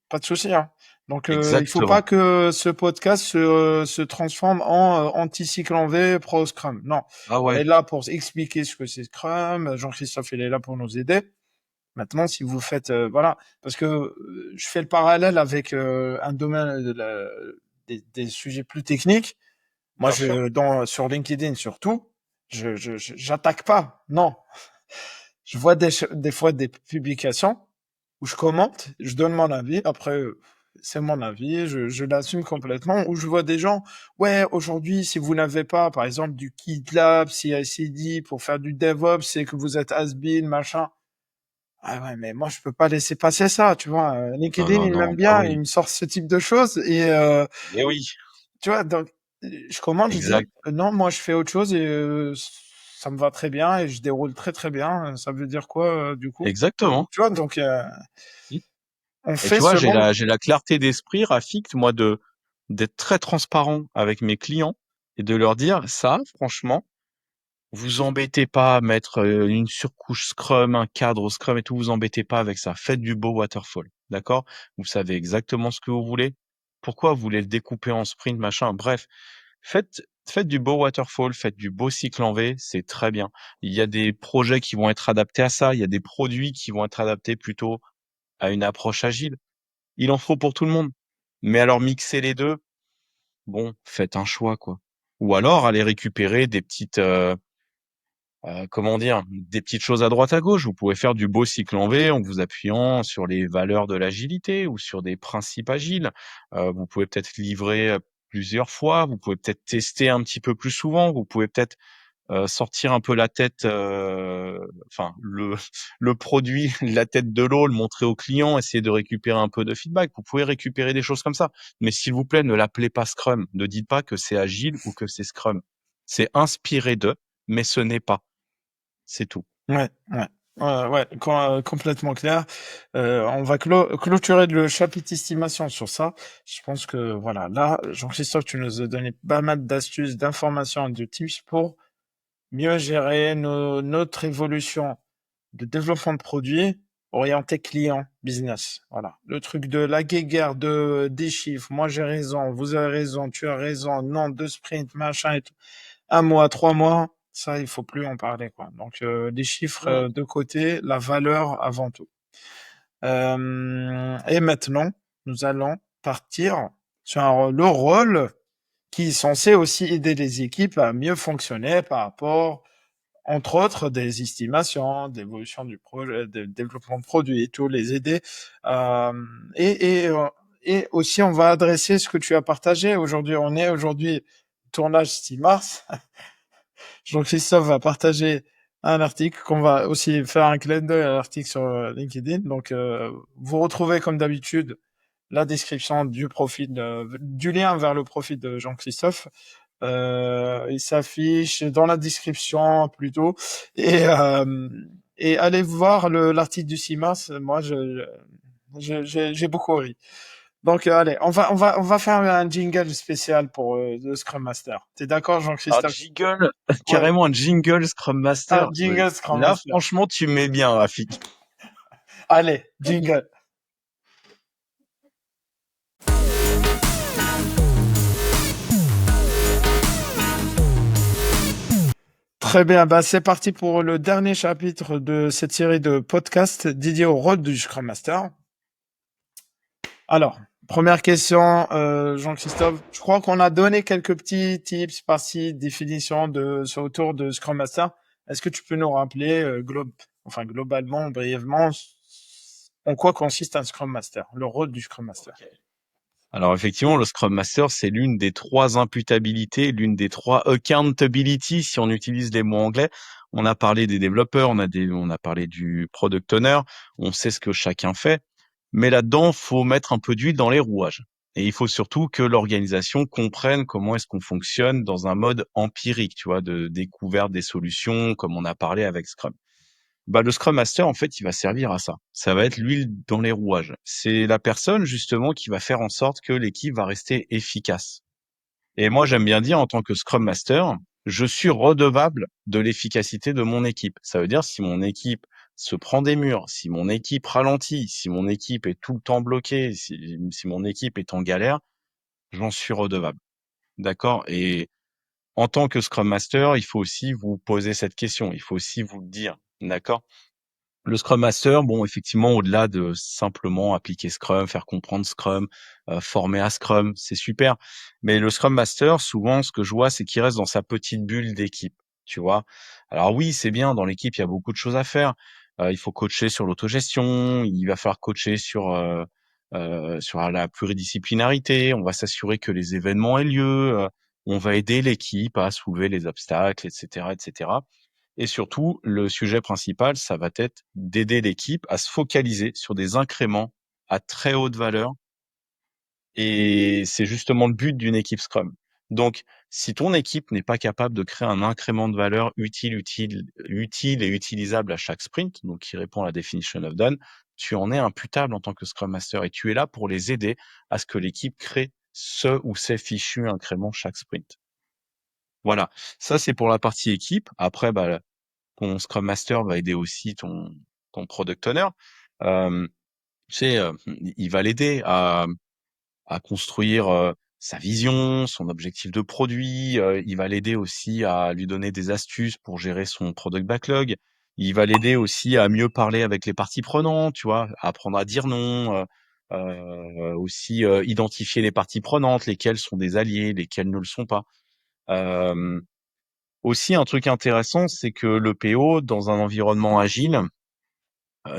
pas de souci, hein. Donc, il faut pas Exactement. que ce podcast se transforme en anti-cycle en V, pro Scrum. Non, Ah on est ouais. là pour expliquer ce que c'est Scrum. Jean-Christophe, il est là pour nous aider. Maintenant, si vous faites, voilà, parce que je fais le parallèle avec un domaine des sujets plus techniques. Moi, Bien sûr. sur LinkedIn surtout, j'attaque pas. Non, je vois des fois des publications où je commente, je donne mon avis. Après, c'est mon avis, je l'assume complètement. Où je vois des gens, ouais, aujourd'hui, si vous n'avez pas, par exemple, du GitLab, CI/CD pour faire du DevOps, c'est que vous êtes has-been, machin. Ah ouais, mais moi, je peux pas laisser passer ça, tu vois. Non, LinkedIn, non, il non, m'aime bah bien, il oui. me sort ce type de choses et Eh oui, tu vois, donc je commente, je dis exact. non, moi, je fais autre chose et ça me va très bien et je déroule très très bien. Ça veut dire quoi, du coup? Exactement. Tu vois, donc Mmh. on Et fait tu vois, j'ai selon. la clarté d'esprit, Rafik, moi, d'être très transparent avec mes clients et de leur dire: «Ça, franchement, vous embêtez pas à mettre, une surcouche Scrum, un cadre Scrum et tout, vous embêtez pas avec ça. Faites du beau waterfall, d'accord? Vous savez exactement ce que vous voulez. Pourquoi vous voulez le découper en sprint, machin? Bref, faites du beau waterfall, faites du beau cycle en V, c'est très bien. Il y a des projets qui vont être adaptés à ça, il y a des produits qui vont être adaptés plutôt à une approche agile. Il en faut pour tout le monde. Mais alors mixer les deux, bon, faites un choix, quoi. Ou alors allez récupérer des petites, comment dire, des petites choses à droite à gauche. Vous pouvez faire du beau cycle en V en vous appuyant sur les valeurs de l'agilité ou sur des principes agiles. Vous pouvez peut-être livrer plusieurs fois. Vous pouvez peut-être tester un petit peu plus souvent. Vous pouvez peut-être sortir un peu la tête, enfin le produit, la tête de l'eau, le montrer au client, essayer de récupérer un peu de feedback. Vous pouvez récupérer des choses comme ça. Mais s'il vous plaît, ne l'appelez pas Scrum. Ne dites pas que c'est agile ou que c'est Scrum. C'est inspiré d'eux, mais ce n'est pas. C'est tout. Ouais, ouais. Ouais, complètement clair. On va clôturer le chapitre estimation sur ça. Je pense que voilà, là, Jean-Christophe, tu nous as donné pas mal d'astuces, d'informations et de tips pour mieux gérer notre évolution de développement de produits orienté client, business. Voilà. Le truc de la guéguerre des chiffres. Moi, j'ai raison, vous avez raison, tu as raison, non, 2 sprints, machin et tout. 1 mois, 3 mois, ça, il faut plus en parler, quoi. Donc, les chiffres Mmh. de côté, la valeur avant tout. Et maintenant, nous allons partir sur le rôle qui est censé aussi aider les équipes à mieux fonctionner par rapport, entre autres, des estimations, d'évolution du projet, de développement de produits et tout, les aider. Euh, et, et, euh, et aussi, on va adresser ce que tu as partagé aujourd'hui. On est aujourd'hui tournage 6 mars. Jean-Christophe va partager un article qu'on va aussi faire un clin d'œil à l'article sur LinkedIn. Donc, vous retrouvez comme d'habitude la description du profil, du lien vers le profil de Jean-Christophe. Il s'affiche dans la description plutôt. Et, euh, et allez voir l'article du 6 mars. Moi, j'ai beaucoup ri. Donc, allez, on va faire un jingle spécial pour le Scrum Master. T'es d'accord, Un Jean-Christophe? jingle, Ouais, carrément un jingle Scrum un Master. jingle Scrum Là, Master. franchement, tu mets bien, Rafik. Allez, jingle. Très bien, bah c'est parti pour le dernier chapitre de cette série de podcasts dédiés au rôle du Scrum Master. Alors, première question, Jean-Christophe. Je crois qu'on a donné quelques petits tips par-ci, définitions autour de Scrum Master. Est-ce que tu peux nous rappeler, globalement, brièvement, en quoi consiste un Scrum Master, le rôle du Scrum Master? Alors effectivement, le Scrum Master, c'est l'une des trois imputabilités, l'une des trois accountability, si on utilise les mots anglais. On a parlé des développeurs, on a parlé du product owner, on sait ce que chacun fait, mais là-dedans, faut mettre un peu d'huile dans les rouages. Et il faut surtout que l'organisation comprenne comment est-ce qu'on fonctionne dans un mode empirique, tu vois, de découverte des solutions, comme on a parlé avec Scrum. Bah, le Scrum Master, en fait, il va servir à ça. Ça va être l'huile dans les rouages. C'est la personne, justement, qui va faire en sorte que l'équipe va rester efficace. Et moi, j'aime bien dire, en tant que Scrum Master, je suis redevable de l'efficacité de mon équipe. Ça veut dire, si mon équipe se prend des murs, si mon équipe ralentit, si mon équipe est tout le temps bloquée, si mon équipe est en galère, j'en suis redevable. D'accord? Et en tant que Scrum Master, il faut aussi vous poser cette question. Il faut aussi vous le dire. D'accord? Le Scrum Master, bon, effectivement, au-delà de simplement appliquer Scrum, faire comprendre Scrum, former à Scrum, c'est super. Mais le Scrum Master, souvent, ce que je vois, c'est qu'il reste dans sa petite bulle d'équipe, tu vois. Alors oui, c'est bien, dans l'équipe, il y a beaucoup de choses à faire. Il faut coacher sur l'autogestion, il va falloir coacher sur la pluridisciplinarité, on va s'assurer que les événements aient lieu, on va aider l'équipe à soulever les obstacles, etc., etc. Et surtout, le sujet principal, ça va être d'aider l'équipe à se focaliser sur des incréments à très haute valeur. Et c'est justement le but d'une équipe Scrum. Donc, si ton équipe n'est pas capable de créer un incrément de valeur utile et utilisable à chaque sprint, donc qui répond à la definition of done, tu en es imputable en tant que Scrum Master et tu es là pour les aider à ce que l'équipe crée ce ou ces fichus incréments chaque sprint. Voilà. Ça, c'est pour la partie équipe. Après, bah, ton Scrum Master va aider aussi ton Product Owner. Tu sais, il va l'aider à construire sa vision, son objectif de produit. Il va l'aider aussi à lui donner des astuces pour gérer son product backlog. Il va l'aider aussi à mieux parler avec les parties prenantes, tu vois, à apprendre à dire non, aussi identifier les parties prenantes, lesquelles sont des alliés, lesquelles ne le sont pas. Euh, Aussi, un truc intéressant, c'est que le PO, dans un environnement agile,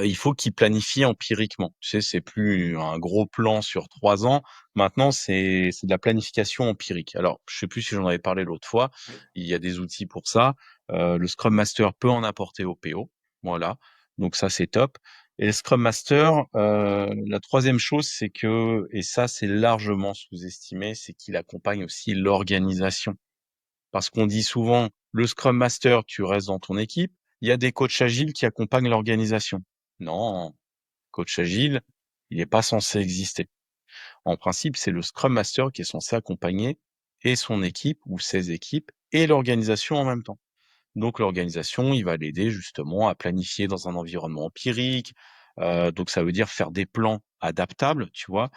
il faut qu'il planifie empiriquement. Tu sais, c'est plus un gros plan sur 3 ans. Maintenant, c'est de la planification empirique. Alors, je sais plus si j'en avais parlé l'autre fois. Il y a des outils pour ça. Le Scrum Master peut en apporter au PO. Voilà. Donc ça, c'est top. Et le Scrum Master, la troisième chose, c'est que, et ça, c'est largement sous-estimé, c'est qu'il accompagne aussi l'organisation. Parce qu'on dit souvent, le Scrum Master, tu restes dans ton équipe. Il y a des coachs agiles qui accompagnent l'organisation. Non, coach agile, il n'est pas censé exister. En principe, c'est le Scrum Master qui est censé accompagner et son équipe ou ses équipes et l'organisation en même temps. Donc l'organisation, il va l'aider justement à planifier dans un environnement empirique. Donc ça veut dire faire des plans adaptables, tu vois.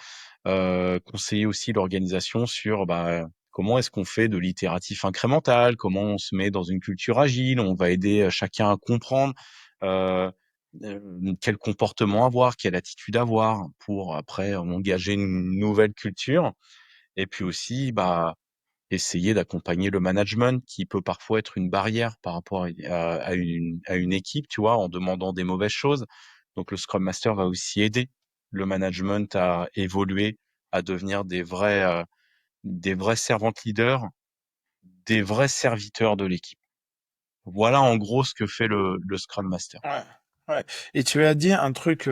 Conseiller aussi l'organisation sur comment est-ce qu'on fait de l'itératif incrémental, comment on se met dans une culture agile, on va aider chacun à comprendre euh, quel comportement avoir, quelle attitude avoir pour après engager une nouvelle culture. Et puis aussi, essayer d'accompagner le management qui peut parfois être une barrière par rapport à une équipe, tu vois, en demandant des mauvaises choses. Donc le Scrum Master va aussi aider le management à évoluer, à devenir des vrais servant leaders, des vrais serviteurs de l'équipe. Voilà en gros ce que fait le Scrum Master. Ouais, ouais. Et tu as dit un truc,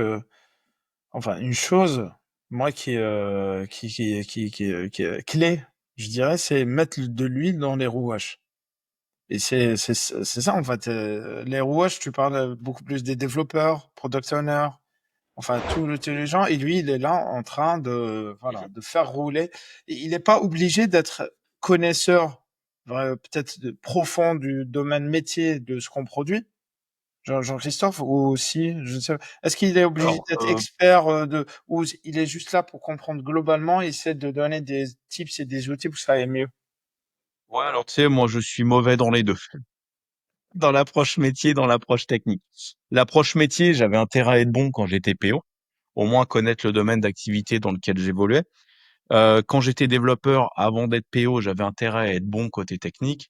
enfin une chose, moi qui est clé, je dirais, c'est mettre de l'huile dans les rouages. Et c'est ça en fait. Les rouages, tu parles beaucoup plus des développeurs, product owners, enfin tous les gens. Et lui, il est là en train de voilà Mhm. de faire rouler. Et il n'est pas obligé d'être connaisseur, peut-être profond du domaine métier de ce qu'on produit. Jean-Christophe ou aussi, je ne sais pas. Est-ce qu'il est obligé Alors, d'être expert ou il est juste là pour comprendre globalement et essaie de donner des tips et des outils pour que ça aille mieux? ouais, alors tu sais, moi je suis mauvais dans les deux, dans l'approche métier, dans l'approche technique. L'approche métier, j'avais intérêt à être bon quand j'étais PO, au moins connaître le domaine d'activité dans lequel j'évoluais. Quand j'étais développeur, avant d'être PO, j'avais intérêt à être bon côté technique.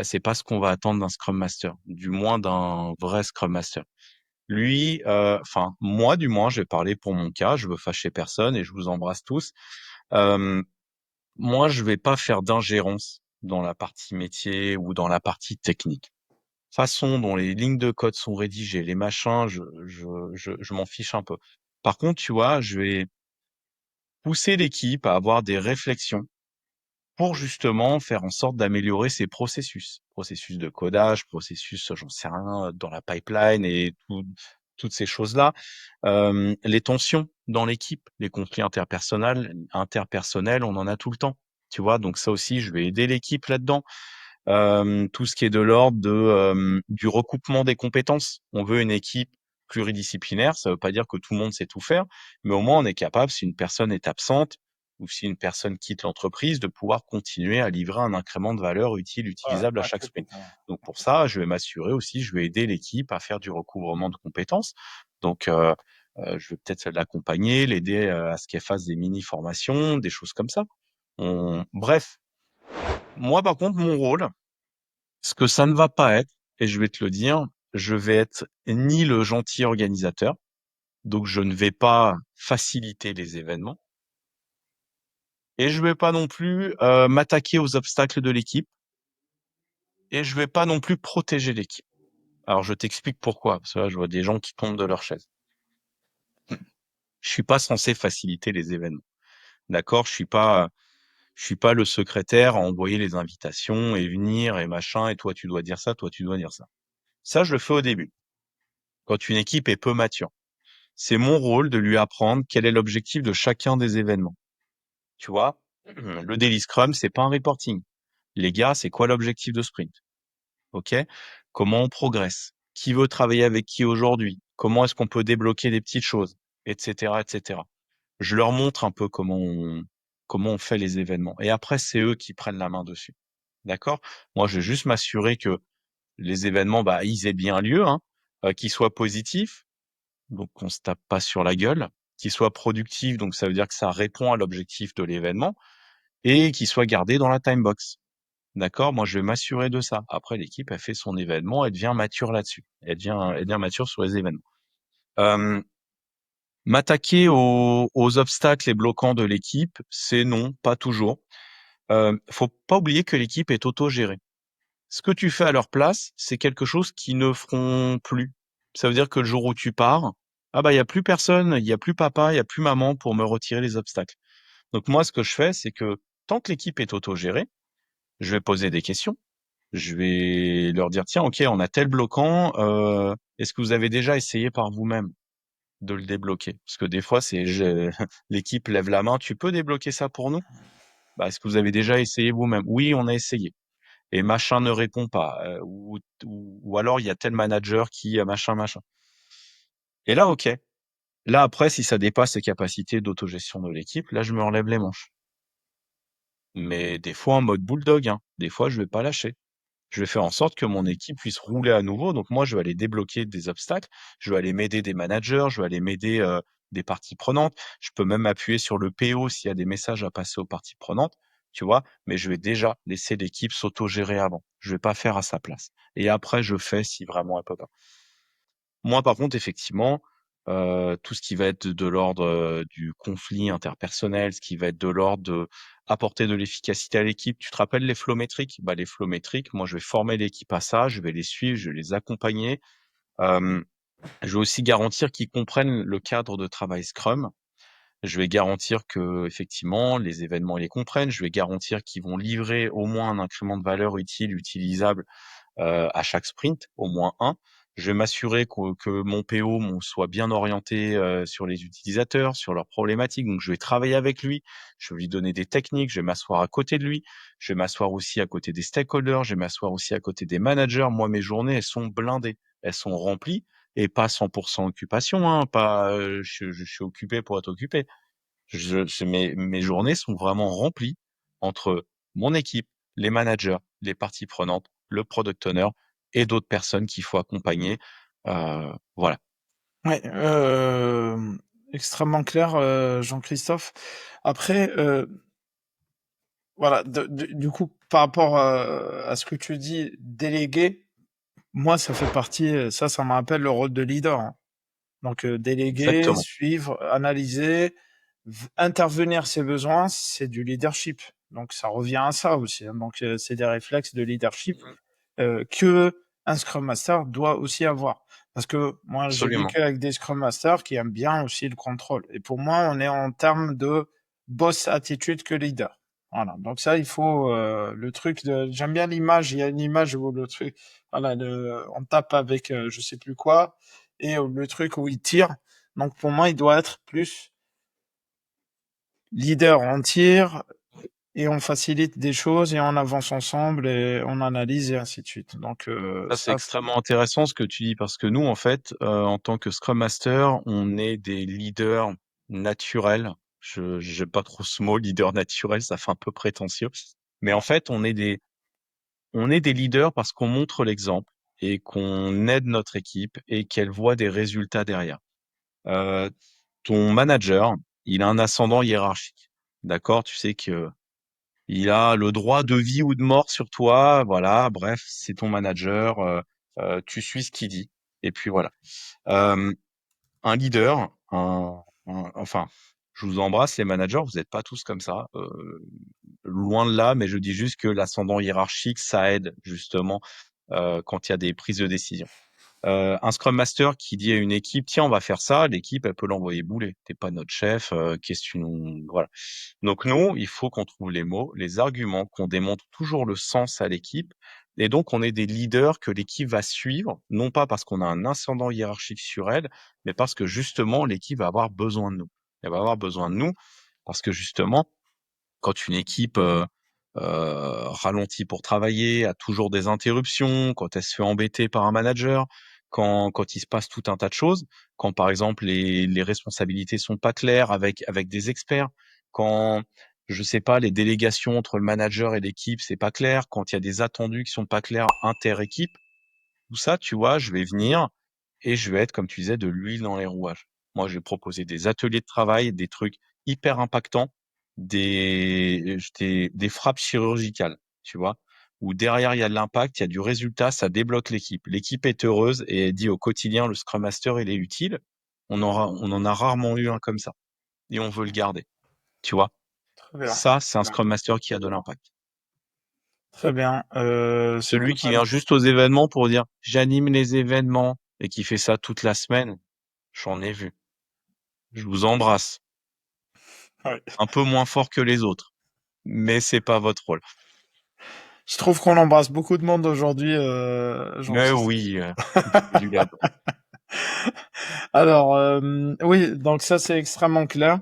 C'est pas ce qu'on va attendre d'un Scrum Master, du moins d'un vrai Scrum Master. Lui, enfin moi du moins, je vais parler pour mon cas, je veux fâcher personne et je vous embrasse tous. Euh, Moi, je vais pas faire d'ingérence dans la partie métier ou dans la partie technique. Façon dont les lignes de code sont rédigées, les machins, je m'en fiche un peu. Par contre, tu vois, je vais pousser l'équipe à avoir des réflexions pour justement faire en sorte d'améliorer ces processus. Processus de codage, processus, j'en sais rien, dans la pipeline et toutes ces choses-là. Les tensions dans l'équipe, les conflits interpersonnels, on en a tout le temps. Tu vois, donc ça aussi, je vais aider l'équipe là-dedans. Tout ce qui est de l'ordre du recoupement des compétences. On veut une équipe pluridisciplinaire, ça veut pas dire que tout le monde sait tout faire, mais au moins on est capable, si une personne est absente ou si une personne quitte l'entreprise, de pouvoir continuer à livrer un incrément de valeur utile, Ouais, utilisable à ouais, chaque sprint. complètement. Donc pour Complètement. ça, je vais m'assurer aussi, je vais aider l'équipe à faire du recouvrement de compétences. Donc je vais peut-être l'accompagner, l'aider à ce qu'elle fasse des mini-formations, des choses comme ça. Bref, moi par contre, mon rôle, ce que ça ne va pas être, et je vais te le dire, je vais être ni le gentil organisateur, donc je ne vais pas faciliter les événements, et je vais pas non plus m'attaquer aux obstacles de l'équipe, et je vais pas non plus protéger l'équipe. Alors je t'explique pourquoi, parce que là je vois des gens qui tombent de leur chaise. Je suis pas censé faciliter les événements, d'accord? Je suis pas le secrétaire à envoyer les invitations et venir et machin, et toi tu dois dire ça, toi tu dois dire ça. Ça je le fais au début, quand une équipe est peu mature. C'est mon rôle de lui apprendre quel est l'objectif de chacun des événements. Tu vois, le Daily Scrum, c'est pas un reporting. Les gars, c'est quoi l'objectif de sprint? OK? Comment on progresse? Qui veut travailler avec qui aujourd'hui? Comment est-ce qu'on peut débloquer des petites choses? Etc., etc. Je leur montre un peu comment comment on fait les événements. Et après, c'est eux qui prennent la main dessus. D'accord? Moi, je vais juste m'assurer que les événements, bah, ils aient bien lieu, hein, qu'ils soient positifs, donc qu'on se tape pas sur la gueule, qu'ils soient productifs, donc ça veut dire que ça répond à l'objectif de l'événement, et qu'ils soient gardés dans la time box. D'accord? Moi, je vais m'assurer de ça. Après, l'équipe, elle fait son événement, elle devient mature là-dessus. Elle devient mature sur les événements. Euh, M'attaquer aux obstacles et bloquants de l'équipe, c'est non, pas toujours. Faut pas oublier que l'équipe est autogérée. Ce que tu fais à leur place, c'est quelque chose qu'ils ne feront plus. Ça veut dire que le jour où tu pars, ah bah il y a plus personne, il y a plus papa, il y a plus maman pour me retirer les obstacles. Donc moi, ce que je fais, c'est que tant que l'équipe est autogérée, je vais poser des questions. Je vais leur dire, tiens, ok, on a tel bloquant, est-ce que vous avez déjà essayé par vous-même de le débloquer? Parce que des fois, l'équipe lève la main, tu peux débloquer ça pour nous? Bah, est-ce que vous avez déjà essayé vous-même? Oui, on a essayé. Et machin ne répond pas, ou alors il y a tel manager qui machin machin. Et là, ok. Là après, si ça dépasse les capacités d'autogestion de l'équipe, là je me relève les manches. Mais des fois en mode bulldog, hein. Des fois je vais pas lâcher. Je vais faire en sorte que mon équipe puisse rouler à nouveau. Donc moi je vais aller débloquer des obstacles, je vais aller m'aider des managers, je vais aller m'aider des parties prenantes. Je peux même appuyer sur le PO s'il y a des messages à passer aux parties prenantes, tu vois. Mais je vais déjà laisser l'équipe s'autogérer avant. Je vais pas faire à sa place. Et après je fais si vraiment elle peut pas. Moi, par contre, effectivement, tout ce qui va être de l'ordre du conflit interpersonnel, ce qui va être de l'ordre de apporter de l'efficacité à l'équipe. Tu te rappelles les flow métriques? Bah, les flow métriques, moi, je vais former l'équipe à ça, je vais les suivre, je vais les accompagner. Je vais aussi garantir qu'ils comprennent le cadre de travail Scrum. Je vais garantir que, effectivement, les événements ils les comprennent. Je vais garantir qu'ils vont livrer au moins un incrément de valeur utile, utilisable à chaque sprint, au moins un. Je vais m'assurer que mon PO soit bien orienté sur les utilisateurs, sur leurs problématiques. Donc, je vais travailler avec lui. Je vais lui donner des techniques. Je vais m'asseoir à côté de lui. Je vais m'asseoir aussi à côté des stakeholders. Je vais m'asseoir aussi à côté des managers. Moi, mes journées, elles sont blindées. Elles sont remplies et pas 100% occupation. Hein, pas, je suis occupé pour être occupé. Mes journées sont vraiment remplies entre mon équipe, les managers, les parties prenantes, le product owner et d'autres personnes qu'il faut accompagner. Voilà. Ouais, extrêmement clair, Jean-Christophe. Après, voilà, du coup, par rapport à ce que tu dis, déléguer, moi, ça fait partie, ça me rappelle le rôle de leader, hein. Donc, déléguer, Exactement. suivre, analyser, intervenir ses besoins, c'est du leadership. Donc, ça revient à ça aussi, hein. Donc, c'est des réflexes de leadership que un Scrum Master doit aussi avoir. Parce que moi, j'ai Absolument. vécu avec des Scrum Masters qui aiment bien aussi le contrôle. Et pour moi, on est en termes de boss attitude que leader. Voilà. Donc ça, il faut le truc de. J'aime bien l'image. Il y a une image où le truc, voilà, on tape avec je sais plus quoi, et le truc où il tire. Donc pour moi, il doit être plus leader en tir, et on facilite des choses et on avance ensemble et on analyse et ainsi de suite. Donc Ça, c'est ça, extrêmement intéressant ce que tu dis parce que nous, en fait, en tant que Scrum Master, on est des leaders naturels. Je n'aime pas trop ce mot, leader naturel, ça fait un peu prétentieux. Mais en fait, on est des leaders parce qu'on montre l'exemple et qu'on aide notre équipe et qu'elle voit des résultats derrière. Euh, Ton manager, il a un ascendant hiérarchique. D'accord? Tu sais que il a le droit de vie ou de mort sur toi. Voilà. Bref, c'est ton manager. Tu suis ce qu'il dit. Et puis voilà. Euh, un leader, enfin, je vous embrasse les managers. Vous n'êtes pas tous comme ça. Loin de là, mais je dis juste que l'ascendant hiérarchique, ça aide justement quand il y a des prises de décision. Un Scrum Master qui dit à une équipe, tiens, on va faire ça, l'équipe, elle peut l'envoyer bouler. T'es pas notre chef, voilà. Donc nous, il faut qu'on trouve les mots, les arguments, qu'on démontre toujours le sens à l'équipe. Et donc, on est des leaders que l'équipe va suivre, non pas parce qu'on a un ascendant hiérarchique sur elle, mais parce que justement, l'équipe va avoir besoin de nous. Elle va avoir besoin de nous parce que justement, quand une équipe ralentit pour travailler, a toujours des interruptions, quand elle se fait embêter par un manager, quand il se passe tout un tas de choses, quand par exemple les responsabilités sont pas claires avec des experts, quand je sais pas, les délégations entre le manager et l'équipe, c'est pas clair. Quand il y a des attendus qui sont pas clairs inter-équipe, tout ça, tu vois, je vais venir et je vais être, comme tu disais, de l'huile dans les rouages. Moi, je vais proposer des ateliers de travail, des trucs hyper impactants, des frappes chirurgicales, tu vois, où derrière, il y a de l'impact, il y a du résultat, ça débloque l'équipe. L'équipe est heureuse et elle dit au quotidien, le Scrum Master, il est utile. On en a rarement eu un comme ça et on veut le garder, tu vois. Très bien. Ça, c'est un Scrum Master qui a de l'impact. Très bien. C'est Celui pas qui mal. vient juste aux événements pour dire j'anime les événements et qui fait ça toute la semaine, j'en ai vu. Je vous embrasse. Ouais. Un peu moins fort que les autres, mais c'est pas votre rôle. Je trouve qu'on embrasse beaucoup de monde aujourd'hui, Mais Jean-Christophe. oui, il faut du gab. Alors, oui, donc ça c'est extrêmement clair.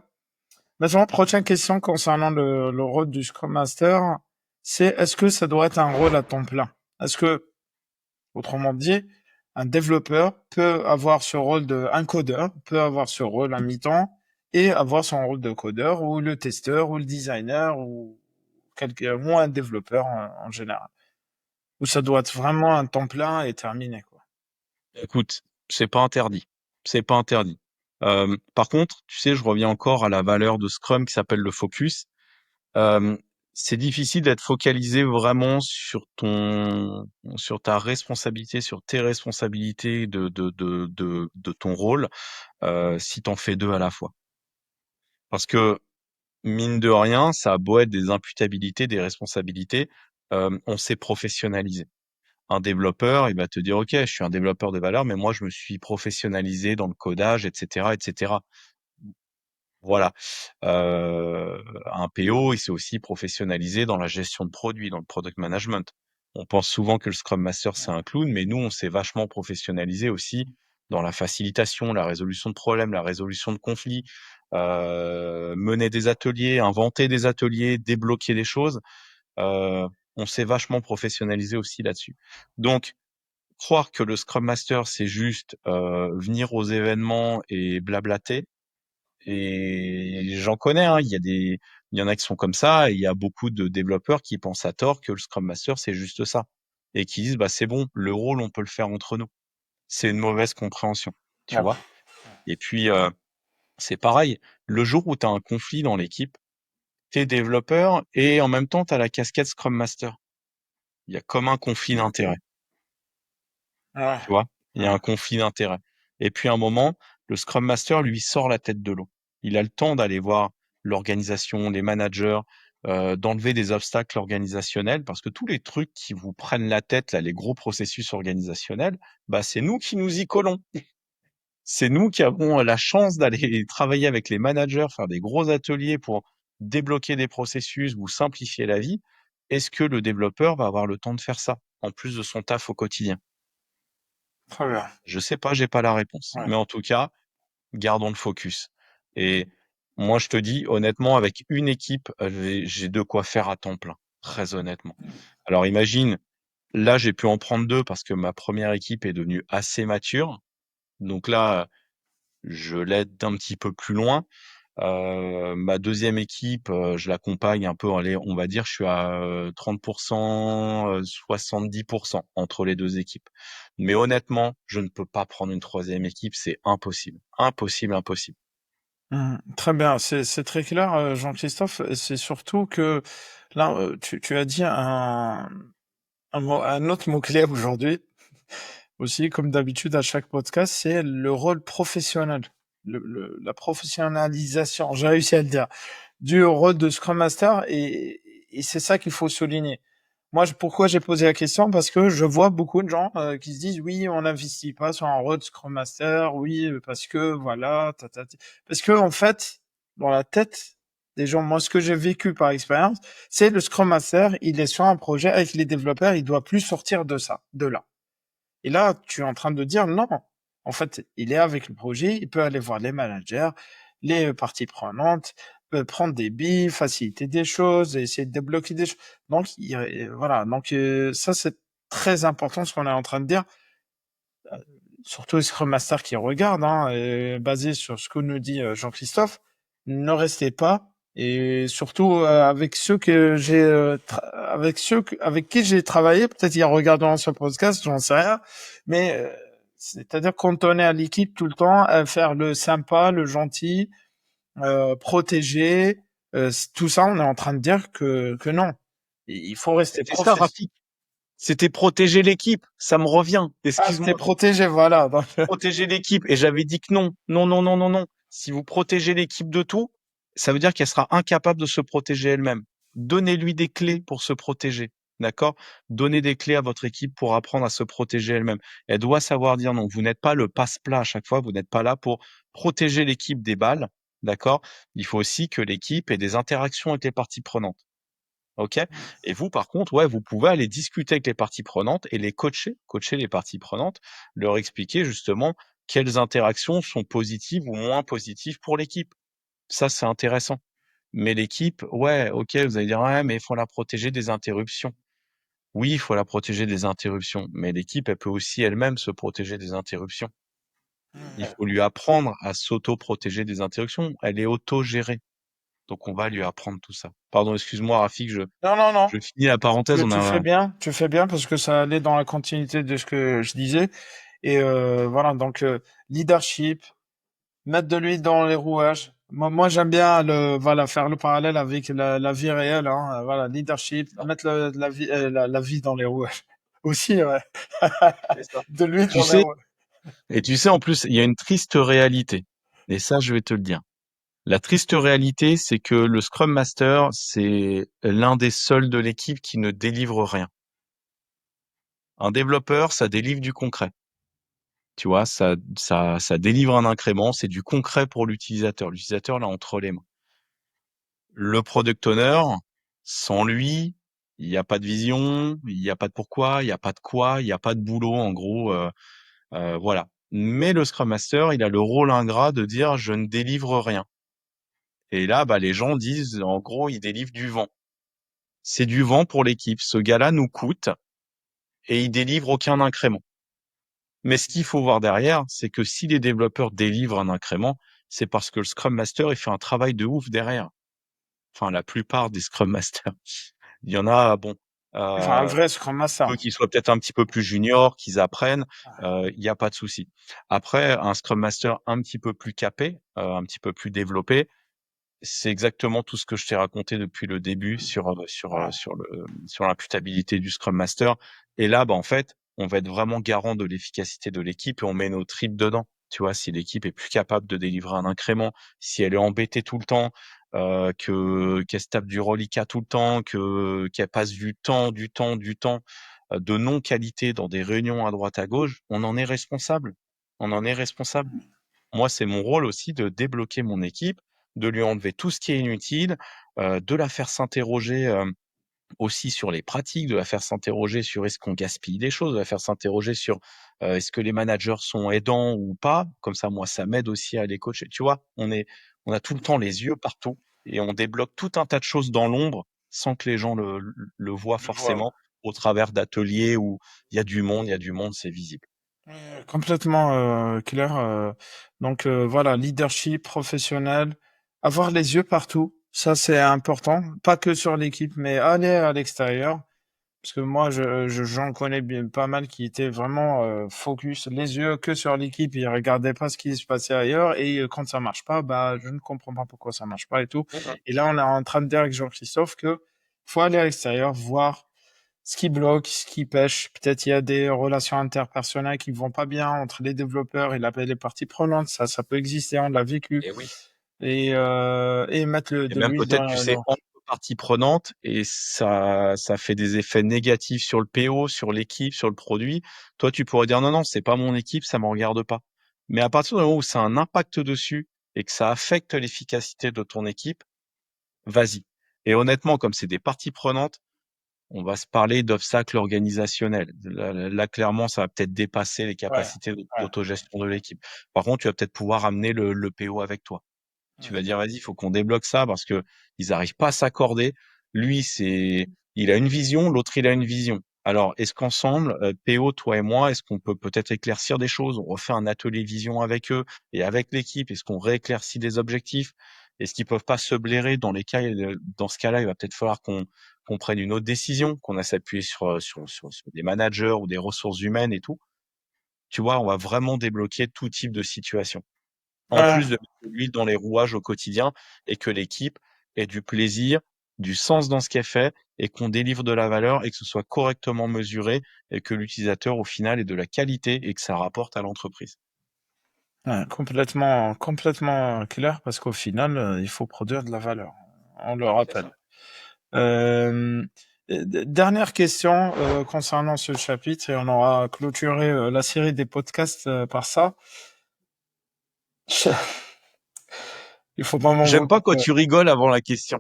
Maintenant, prochaine question concernant le rôle du Scrum Master, c'est est-ce que ça doit être un rôle à temps plein? Est-ce que, autrement dit, un développeur peut avoir ce rôle de, un codeur peut avoir ce rôle à mi-temps et avoir son rôle de codeur ou le testeur ou le designer ou ou un développeur en général? Ou ça doit être vraiment un temps plein et terminé, quoi. Écoute, c'est pas interdit. C'est pas interdit. Par contre, tu sais, je reviens encore à la valeur de Scrum qui s'appelle le focus. Euh, c'est difficile d'être focalisé vraiment sur ta responsabilité, sur tes responsabilités de ton rôle, si t'en fais deux à la fois. Parce que, mine de rien, ça a beau être des imputabilités, des responsabilités, on s'est professionnalisé. Un développeur, il va te dire, OK, je suis un développeur de valeur, mais moi, je me suis professionnalisé dans le codage, etc., etc. Voilà. Un PO, il s'est aussi professionnalisé dans la gestion de produits, dans le product management. On pense souvent que le Scrum Master, c'est un clown, mais nous, on s'est vachement professionnalisé aussi dans la facilitation, la résolution de problèmes, la résolution de conflits, mener des ateliers, inventer des ateliers, débloquer des choses. Euh, on s'est vachement professionnalisé aussi là-dessus. Donc, croire que le Scrum Master, c'est juste venir aux événements et blablater, et j'en connais, hein, il y en a qui sont comme ça, et il y a beaucoup de développeurs qui pensent à tort que le Scrum Master, c'est juste ça. Et qui disent, bah, c'est bon, le rôle, on peut le faire entre nous. C'est une mauvaise compréhension, tu Ouais. vois. Et puis, c'est pareil. Le jour où tu as un conflit dans l'équipe, t'es développeur et en même temps, tu as la casquette Scrum Master. Il y a comme un conflit d'intérêts. Ouais. Tu vois, il y a Ouais. un conflit d'intérêts. Et puis à un moment, le Scrum Master lui sort la tête de l'eau. Il a le temps d'aller voir l'organisation, les managers, d'enlever des obstacles organisationnels, parce que tous les trucs qui vous prennent la tête, là, les gros processus organisationnels, bah c'est nous qui nous y collons. C'est nous qui avons la chance d'aller travailler avec les managers, faire des gros ateliers pour débloquer des processus, vous simplifier la vie. Est-ce que le développeur va avoir le temps de faire ça, en plus de son taf au quotidien? Très bien. Je sais pas, j'ai pas la réponse. Ouais. Mais en tout cas, gardons le focus. Et moi, je te dis, honnêtement, avec une équipe, j'ai de quoi faire à temps plein. Très honnêtement. Alors imagine, là, j'ai pu en prendre deux parce que ma première équipe est devenue assez mature. Donc là, je l'aide d'un petit peu plus loin. Ma deuxième équipe, je l'accompagne un peu, allez, on va dire, je suis à 30%, 70% entre les deux équipes. Mais honnêtement, je ne peux pas prendre une troisième équipe, c'est impossible. Impossible, impossible. Très bien, c'est très clair, Jean-Christophe. Et c'est surtout que là, tu as dit un autre mot-clé aujourd'hui, aussi, comme d'habitude à chaque podcast, c'est le rôle professionnel, la professionnalisation, j'ai réussi à le dire, du rôle de Scrum Master et c'est ça qu'il faut souligner. Moi, pourquoi j'ai posé la question? Parce que je vois beaucoup de gens qui se disent oui, on n'investit pas sur un rôle de Scrum Master, oui, parce que voilà, parce que en fait, dans la tête des gens, moi, ce que j'ai vécu par expérience, c'est le Scrum Master, il est sur un projet avec les développeurs, il doit plus sortir de ça, de là. Et là, tu es en train de dire non. En fait, il est avec le projet, il peut aller voir les managers, les parties prenantes, peut prendre des billes, faciliter des choses, essayer de débloquer des choses. Donc, voilà. Donc, ça, c'est très important ce qu'on est en train de dire. Surtout les Scrum Master qui regardent, hein, basé sur ce que nous dit Jean-Christophe. Ne restez pas Et surtout avec ceux que j'ai avec qui j'ai travaillé, peut-être ils regarderont ce podcast, j'en sais rien, mais c'est-à-dire quand on est à l'équipe tout le temps, faire le sympa, le gentil, protéger, tout ça, on est en train de dire que non. Il faut rester C'était ça, professionnel. Rafik. C'était protéger l'équipe. Ça me revient. Ah, c'était Excuse-moi. protéger, voilà. Donc, Protéger l'équipe. Et j'avais dit que non. Non, non, non, non, non. Si vous protégez l'équipe de tout, ça veut dire qu'elle sera incapable de se protéger elle-même. Donnez-lui des clés pour se protéger. D'accord? Donnez des clés à votre équipe pour apprendre à se protéger elle-même. Elle doit savoir dire non. Vous n'êtes pas le passe-plat à chaque fois. Vous n'êtes pas là pour protéger l'équipe des balles. D'accord? Il faut aussi que l'équipe ait des interactions avec les parties prenantes. OK? Et vous, par contre, ouais, vous pouvez aller discuter avec les parties prenantes et les coacher les parties prenantes, leur expliquer justement quelles interactions sont positives ou moins positives pour l'équipe. Ça, c'est intéressant. Mais l'équipe, ouais, OK, vous allez dire: «Ouais, mais il faut la protéger des interruptions». Oui, il faut la protéger des interruptions, mais l'équipe, elle peut aussi elle-même se protéger des interruptions. Il faut lui apprendre à s'auto-protéger des interruptions. Elle est autogérée. Donc on va lui apprendre tout ça. Pardon, excuse-moi, Rafik, non, non, non. je finis la parenthèse, on a Tu fais bien parce que ça allait dans la continuité de ce que je disais. Et voilà, donc leadership, mettre de l'huile dans les rouages. Moi j'aime bien voilà, faire le parallèle avec la vie réelle. Hein. Voilà, leadership, C'est ça, mettre la vie dans les rouages. Aussi, ouais. c'est ça. De l'huile Tu dans les sais, rouages. et tu sais, en plus, il y a une triste réalité. Et ça, je vais te le dire. La triste réalité, c'est que le Scrum Master, c'est l'un des seuls de l'équipe qui ne délivre rien. Un développeur, ça délivre du concret. Tu vois, ça délivre un incrément, c'est du concret pour l'utilisateur. L'utilisateur l'a entre les mains. Le product owner, sans lui, il n'y a pas de vision, il n'y a pas de pourquoi, il n'y a pas de quoi, il n'y a pas de boulot, en gros. Voilà. Mais le Scrum Master, il a le rôle ingrat de dire je ne délivre rien. Et là, bah, les gens disent, en gros, il délivre du vent. C'est du vent pour l'équipe. Ce gars-là nous coûte et il délivre aucun incrément. Mais ce qu'il faut voir derrière, c'est que si les développeurs délivrent un incrément, c'est parce que le Scrum Master, il fait un travail de ouf derrière. Enfin, la plupart des Scrum Masters. Il y en a, bon, Enfin, un euh, vrai Scrum Master. peu qui soient peut-être un petit peu plus juniors, qu'ils apprennent, il n'y a pas de souci. Après, un Scrum Master un petit peu plus capé, un petit peu plus développé, c'est exactement tout ce que je t'ai raconté depuis le début Ouais. sur l'imputabilité du Scrum Master. Et là, bah, en fait, on va être vraiment garant de l'efficacité de l'équipe et on met nos tripes dedans. Tu vois, si l'équipe est plus capable de délivrer un incrément, si elle est embêtée tout le temps, qu'elle se tape du reliquat tout le temps, qu'elle passe du temps de non-qualité dans des réunions à droite à gauche, on en est responsable. On en est responsable. Moi, c'est mon rôle aussi de débloquer mon équipe, de lui enlever tout ce qui est inutile, de la faire s'interroger aussi sur les pratiques, de la faire s'interroger sur est-ce qu'on gaspille des choses, de la faire s'interroger sur est-ce que les managers sont aidants ou pas. Comme ça, moi, ça m'aide aussi à les coacher. Tu vois, on a tout le temps les yeux partout et on débloque tout un tas de choses dans l'ombre sans que les gens le voient Je vois. forcément au travers d'ateliers où il y a du monde, c'est visible. Complètement clair. Donc voilà, leadership professionnel, avoir les yeux partout, ça c'est important, pas que sur l'équipe, mais aller à l'extérieur. Parce que moi, j'en connais bien pas mal qui étaient vraiment focus, les yeux que sur l'équipe, ils regardaient pas ce qui se passait ailleurs. Et quand ça marche pas, bah je ne comprends pas pourquoi ça marche pas et tout. Mhm. Et là, on est en train de dire avec Jean-Christophe que faut aller à l'extérieur, voir ce qui bloque, ce qui pêche. Peut-être il y a des relations interpersonnelles qui vont pas bien entre les développeurs et les parties prenantes. Ça peut exister, on l'a vécu. Et oui. Et mettre Et de même l'huile peut-être, tu dans sais, entre parties prenantes, et ça fait des effets négatifs sur le PO, sur l'équipe, sur le produit. Toi, tu pourrais dire non, non, c'est pas mon équipe, ça me regarde pas. Mais à partir du moment où ça a un impact dessus et que ça affecte l'efficacité de ton équipe, vas-y. Et honnêtement, comme c'est des parties prenantes, on va se parler d'obstacles organisationnels. Là, clairement, ça va peut-être dépasser les ouais, capacités ouais, d'autogestion de l'équipe. Par contre, tu vas peut-être pouvoir amener le PO avec toi. Tu vas dire, vas-y, il faut qu'on débloque ça parce que ils n'arrivent pas à s'accorder. Lui, il a une vision, l'autre, il a une vision. Alors, est-ce qu'ensemble, PO, toi et moi, est-ce qu'on peut peut-être éclaircir des choses? On refait un atelier vision avec eux et avec l'équipe. Est-ce qu'on rééclaircit des objectifs? Est-ce qu'ils peuvent pas se blairer dans les cas, dans ce cas-là, il va peut-être falloir qu'on prenne une autre décision, qu'on a s'appuyer sur des managers ou des ressources humaines et tout. Tu vois, on va vraiment débloquer tout type de situation. En Ouais. plus de mettre de l'huile dans les rouages au quotidien et que l'équipe ait du plaisir, du sens dans ce qu'elle fait et qu'on délivre de la valeur et que ce soit correctement mesuré et que l'utilisateur, au final, ait de la qualité et que ça rapporte à l'entreprise. Ouais, complètement, complètement clair parce qu'au final, il faut produire de la valeur. On le C'est rappelle. ça. Euh, Dernière question concernant ce chapitre et on aura clôturé la série des podcasts par ça. Il faut pas m'en J'aime pas vouloir. quand tu rigoles avant la question.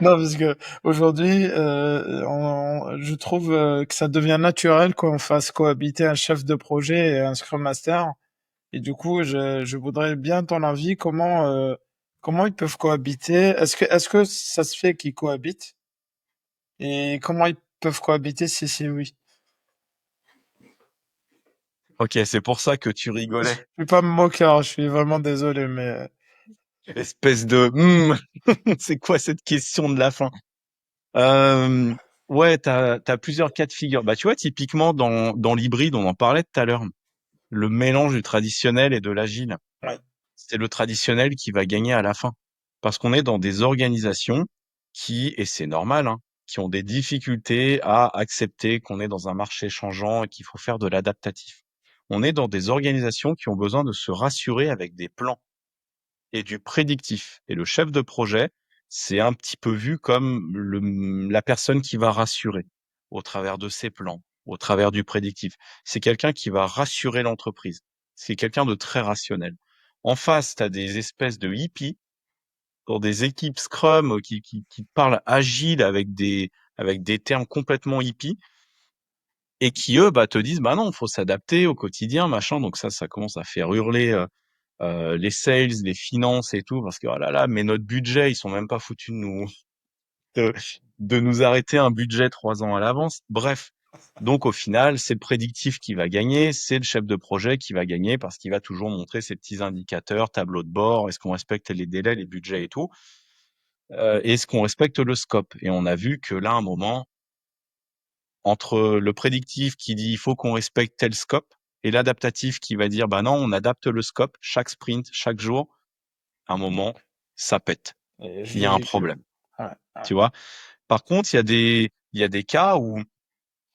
Non, parce que aujourd'hui, je trouve que ça devient naturel qu'on fasse cohabiter un chef de projet et un Scrum Master. Et du coup, je voudrais bien ton avis. Comment ils peuvent cohabiter? Est-ce que ça se fait qu'ils cohabitent? Et comment ils peuvent cohabiter si c'est oui? Ok, c'est pour ça que tu Je rigolais. suis pas me moquer, hein, je suis vraiment désolé, mais Espèce de c'est quoi cette question de la fin? Euh, ouais, t'as plusieurs cas de figure. Bah, tu vois, typiquement dans l'hybride, on en parlait tout à l'heure, le mélange du traditionnel et de l'agile. ouais. C'est le traditionnel qui va gagner à la fin. Parce qu'on est dans des organisations qui, et c'est normal, hein, qui ont des difficultés à accepter qu'on est dans un marché changeant et qu'il faut faire de l'adaptatif. On est dans des organisations qui ont besoin de se rassurer avec des plans et du prédictif. Et le chef de projet, c'est un petit peu vu comme la personne qui va rassurer au travers de ses plans, au travers du prédictif. C'est quelqu'un qui va rassurer l'entreprise. C'est quelqu'un de très rationnel. En face, tu as des espèces de hippies pour des équipes Scrum qui parlent agile avec des termes complètement hippies et qui, eux, bah, te disent, bah non, faut s'adapter au quotidien, machin. Donc ça commence à faire hurler les sales, les finances et tout, parce que oh là là, mais notre budget, ils sont même pas foutus de, de nous arrêter un budget 3 ans à l'avance. Bref. Donc au final, c'est le prédictif qui va gagner, c'est le chef de projet qui va gagner parce qu'il va toujours montrer ses petits indicateurs, tableau de bord, est-ce qu'on respecte les délais, les budgets et tout, est-ce qu'on respecte le scope. Et on a vu que là, à un moment, entre le prédictif qui dit il faut qu'on respecte tel scope et l'adaptatif qui va dire bah non, on adapte le scope chaque sprint, chaque jour, à un moment, ça pète. Et je Il y l'ai a un vécu. problème, Ouais, ouais. tu vois. Par contre, il y a des cas où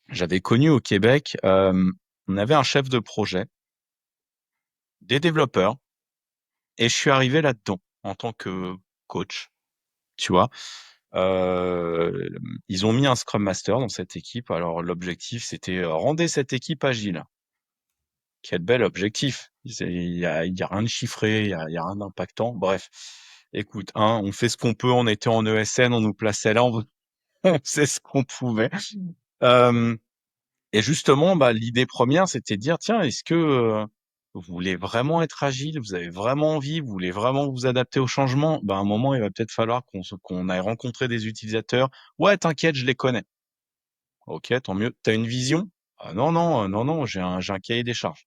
j'avais connu au Québec, on avait un chef de projet, des développeurs, et je suis arrivé là-dedans en tant que coach, tu vois. Euh, Ils ont mis un Scrum Master dans cette équipe. Alors l'objectif, c'était rendez cette équipe agile. Quel bel objectif. Il y a rien de chiffré, il y a rien d'impactant. Bref, écoute, hein, on fait ce qu'on peut. On était en ESN, on nous plaçait là, on faisait ce qu'on pouvait. Euh, et justement, bah, l'idée première, c'était de dire, tiens, est-ce que vous voulez vraiment être agile, vous avez vraiment envie, vous voulez vraiment vous adapter au changement? Bah, à un moment, il va peut-être falloir qu'on aille rencontrer des utilisateurs. Ouais, t'inquiète, je les connais. Ok, tant mieux. T'as une vision? Ah, non, non, non, non, j'ai un cahier des charges.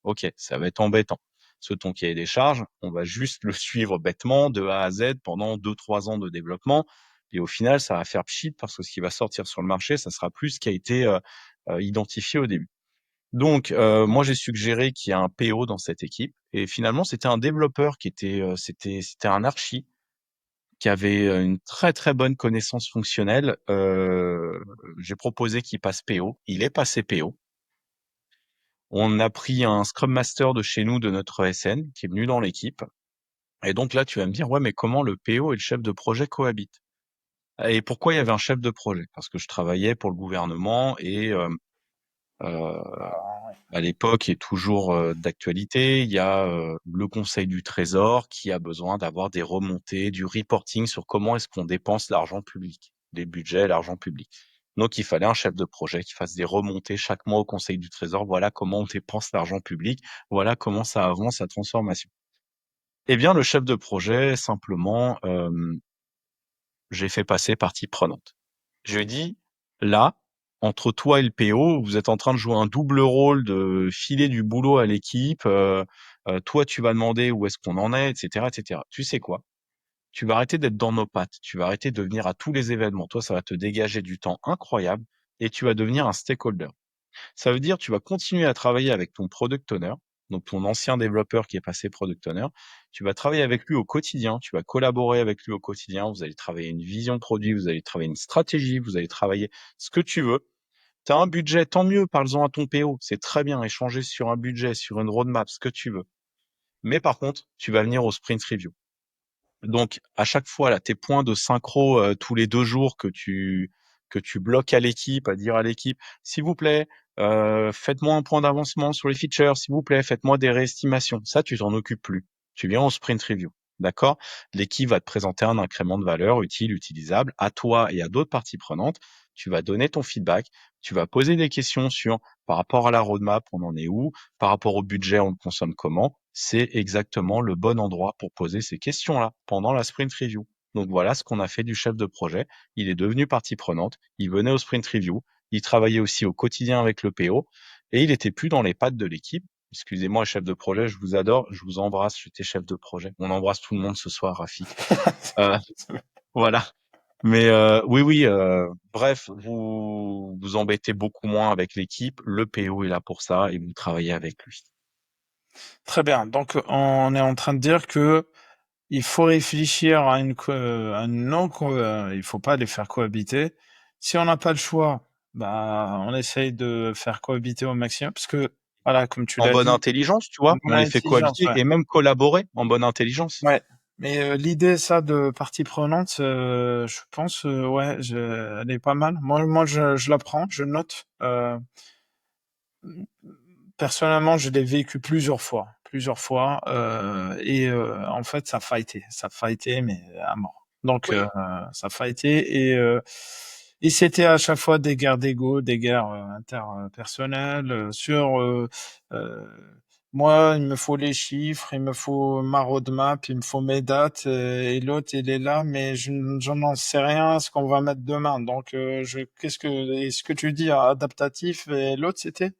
Ok, ça va être embêtant. Ce ton cahier des charges, on va juste le suivre bêtement de A à Z pendant 2, 3 ans de développement. Et au final, ça va faire pchit parce que ce qui va sortir sur le marché, ça sera plus ce qui a été identifié au début. Donc, moi, j'ai suggéré qu'il y ait un PO dans cette équipe. Et finalement, c'était un développeur qui était, c'était un archi qui avait une très très bonne connaissance fonctionnelle. J'ai proposé qu'il passe PO. Il est passé PO. On a pris un Scrum Master de chez nous, de notre ESN, qui est venu dans l'équipe. Et donc là, tu vas me dire, ouais, mais comment le PO et le chef de projet cohabitent? Et pourquoi il y avait un chef de projet? Parce que je travaillais pour le gouvernement et euh, Ah, à l'époque est toujours d'actualité. Il y a le Conseil du Trésor qui a besoin d'avoir des remontées, du reporting sur comment est-ce qu'on dépense l'argent public, les budgets, l'argent public. Donc, il fallait un chef de projet qui fasse des remontées chaque mois au Conseil du Trésor. Voilà comment on dépense l'argent public. Voilà comment ça avance sa transformation. Eh bien, le chef de projet, simplement, j'ai fait passer partie prenante. Je lui ai dit, là, entre toi et le PO, vous êtes en train de jouer un double rôle de filer du boulot à l'équipe. Toi, tu vas demander où est-ce qu'on en est, etc., etc. Tu sais quoi? Tu vas arrêter d'être dans nos pattes. Tu vas arrêter de venir à tous les événements. Toi, ça va te dégager du temps incroyable et tu vas devenir un stakeholder. Ça veut dire tu vas continuer à travailler avec ton product owner, donc ton ancien développeur qui est passé product owner. Tu vas travailler avec lui au quotidien, tu vas collaborer avec lui au quotidien, vous allez travailler une vision produit, vous allez travailler une stratégie, vous allez travailler ce que tu veux. Tu as un budget, tant mieux, parle-en à ton PO, c'est très bien, échanger sur un budget, sur une roadmap, ce que tu veux. Mais par contre, tu vas venir au sprint review. Donc, à chaque fois, là, tes points de synchro tous les 2 jours que tu bloques à l'équipe, à dire à l'équipe, s'il vous plaît, faites-moi un point d'avancement sur les features, s'il vous plaît, faites-moi des réestimations. Ça, tu t'en occupes plus. Tu viens au sprint review. D'accord? L'équipe va te présenter un incrément de valeur utile, utilisable à toi et à d'autres parties prenantes. Tu vas donner ton feedback. Tu vas poser des questions sur par rapport à la roadmap, on en est où? Par rapport au budget, on le consomme comment? C'est exactement le bon endroit pour poser ces questions-là pendant la sprint review. Donc voilà ce qu'on a fait du chef de projet. Il est devenu partie prenante. Il venait au sprint review. Il travaillait aussi au quotidien avec le PO et il était plus dans les pattes de l'équipe. Excusez-moi, chef de projet, je vous adore, je vous embrasse, j'étais chef de projet. On embrasse tout le monde ce soir, Rafik. Euh, voilà. Mais oui, oui. Bref, vous vous embêtez beaucoup moins avec l'équipe. Le PO est là pour ça et vous travaillez avec lui. Très bien. Donc, on est en train de dire que il faut réfléchir à à une non, il faut pas les faire cohabiter. Si on n'a pas le choix, bah, on essaye de faire cohabiter au maximum parce que, voilà, comme tu En l'as bonne dit, intelligence, tu une vois, on bonne les fait intelligence, cohabiter ouais. et même collaborer en bonne intelligence. Ouais. Mais l'idée, ça, de partie prenante, je pense, ouais, elle est pas mal. Moi, je la prends, je note. Personnellement, je l'ai vécu plusieurs fois, et en fait, ça fighté, mais à mort. Donc, Oui. ça fighté et c'était à chaque fois des guerres d'ego, des guerres interpersonnelles sur euh, moi, il me faut les chiffres, il me faut ma roadmap, il me faut mes dates, et l'autre, il est là, mais je n'en sais rien ce qu'on va mettre demain. Donc, est-ce que tu dis adaptatif et l'autre, c'était?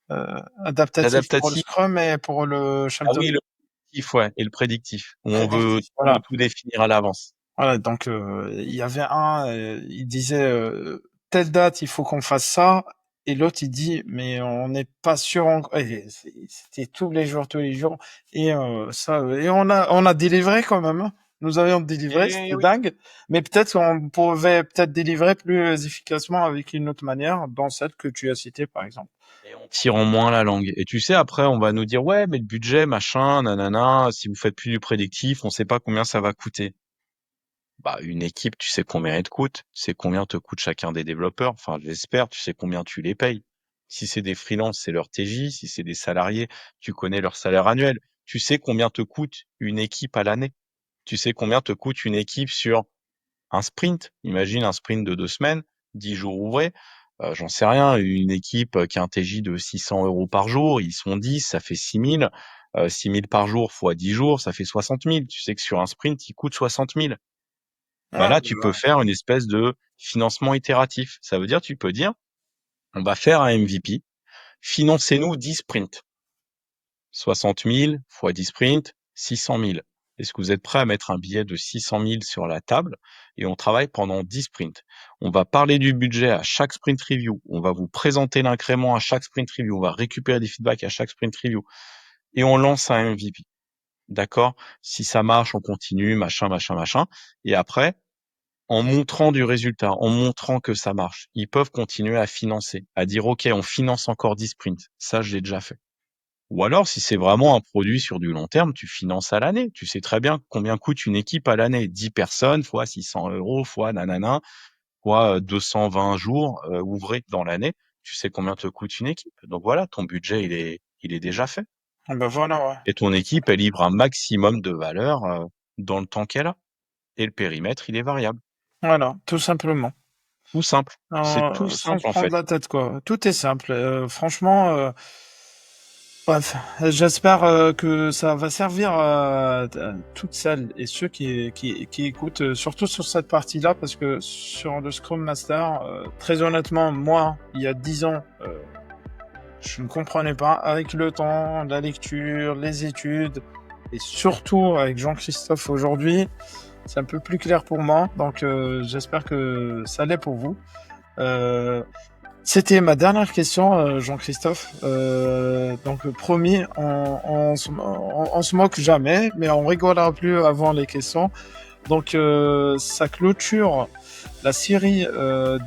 Adaptatif pour le L'adaptatif, Scrum et pour le chef ah de oui, le prédictif, ouais, et le prédictif, où prédictif. on Voilà. veut tout définir à l'avance. Voilà. Donc, il y avait un, il disait telle date, il faut qu'on fasse ça. Et l'autre, il dit, mais on n'est pas sûr. Et c'était tous les jours. Et ça, et on a délivré quand même, hein. Nous avions délivré, Et c'était oui. dingue. Mais peut-être qu'on pouvait peut-être délivrer plus efficacement avec une autre manière, dans celle que tu as citée, par exemple. Et on tire en moins la langue. Et tu sais, après, on va nous dire, ouais, mais le budget, machin, nanana, si vous faites plus du prédictif, on sait pas combien ça va coûter. Bah, une équipe, tu sais combien elle te coûte, tu sais combien te coûte chacun des développeurs, enfin, j'espère, tu sais combien tu les payes. Si c'est des freelances, c'est leur TJ, si c'est des salariés, tu connais leur salaire annuel. Tu sais combien te coûte une équipe à l'année. Tu sais combien te coûte une équipe sur un sprint. Imagine un sprint de 2 semaines, 10 jours ouvrés. J'en sais rien, une équipe qui a un TJ de 600 euros par jour, ils sont 10, ça fait 6 000. 6 000 par jour fois 10 jours, ça fait 60 000. Tu sais que sur un sprint, il coûte 60 000. Bah Ah, là, tu peux faire une espèce de financement itératif. Ça veut dire, tu peux dire, on va faire un MVP, financez-nous 10 sprints. 60 000 fois 10 sprints, 600 000. Est-ce que vous êtes prêt à mettre un billet de 600 000 sur la table et on travaille pendant 10 sprints? On va parler du budget à chaque sprint review. On va vous présenter l'incrément à chaque sprint review. On va récupérer des feedbacks à chaque sprint review et on lance un MVP. D'accord? Si ça marche, on continue, machin, machin, machin. Et après, en montrant du résultat, en montrant que ça marche, ils peuvent continuer à financer, à dire, OK, on finance encore 10 sprints. Ça, je l'ai déjà fait. Ou alors, si c'est vraiment un produit sur du long terme, tu finances à l'année. Tu sais très bien combien coûte une équipe à l'année. 10 personnes fois 600 euros fois nanana fois 220 jours ouvrés dans l'année. Tu sais combien te coûte une équipe. Donc voilà, ton budget, il est déjà fait. ah ben voilà, ouais. Et ton équipe, elle livre un maximum de valeur dans le temps qu'elle a. Et le périmètre, il est variable. Voilà, tout simplement. Tout simple. C'est tout Sans se simple en prendre fait. la tête, quoi. Tout est simple. Franchement, Bref, j'espère que ça va servir à toutes celles et ceux qui écoutent, surtout sur cette partie-là, parce que sur le Scrum Master, très honnêtement, moi, il y a 10 ans, je ne comprenais pas. Avec le temps, la lecture, les études, et surtout avec Jean-Christophe aujourd'hui, c'est un peu plus clair pour moi. Donc, j'espère que ça l'est pour vous. Euh, C'était ma dernière question, Jean-Christophe. Donc, promis, on se moque jamais, mais on rigolera plus avant les questions. Donc, ça clôture la série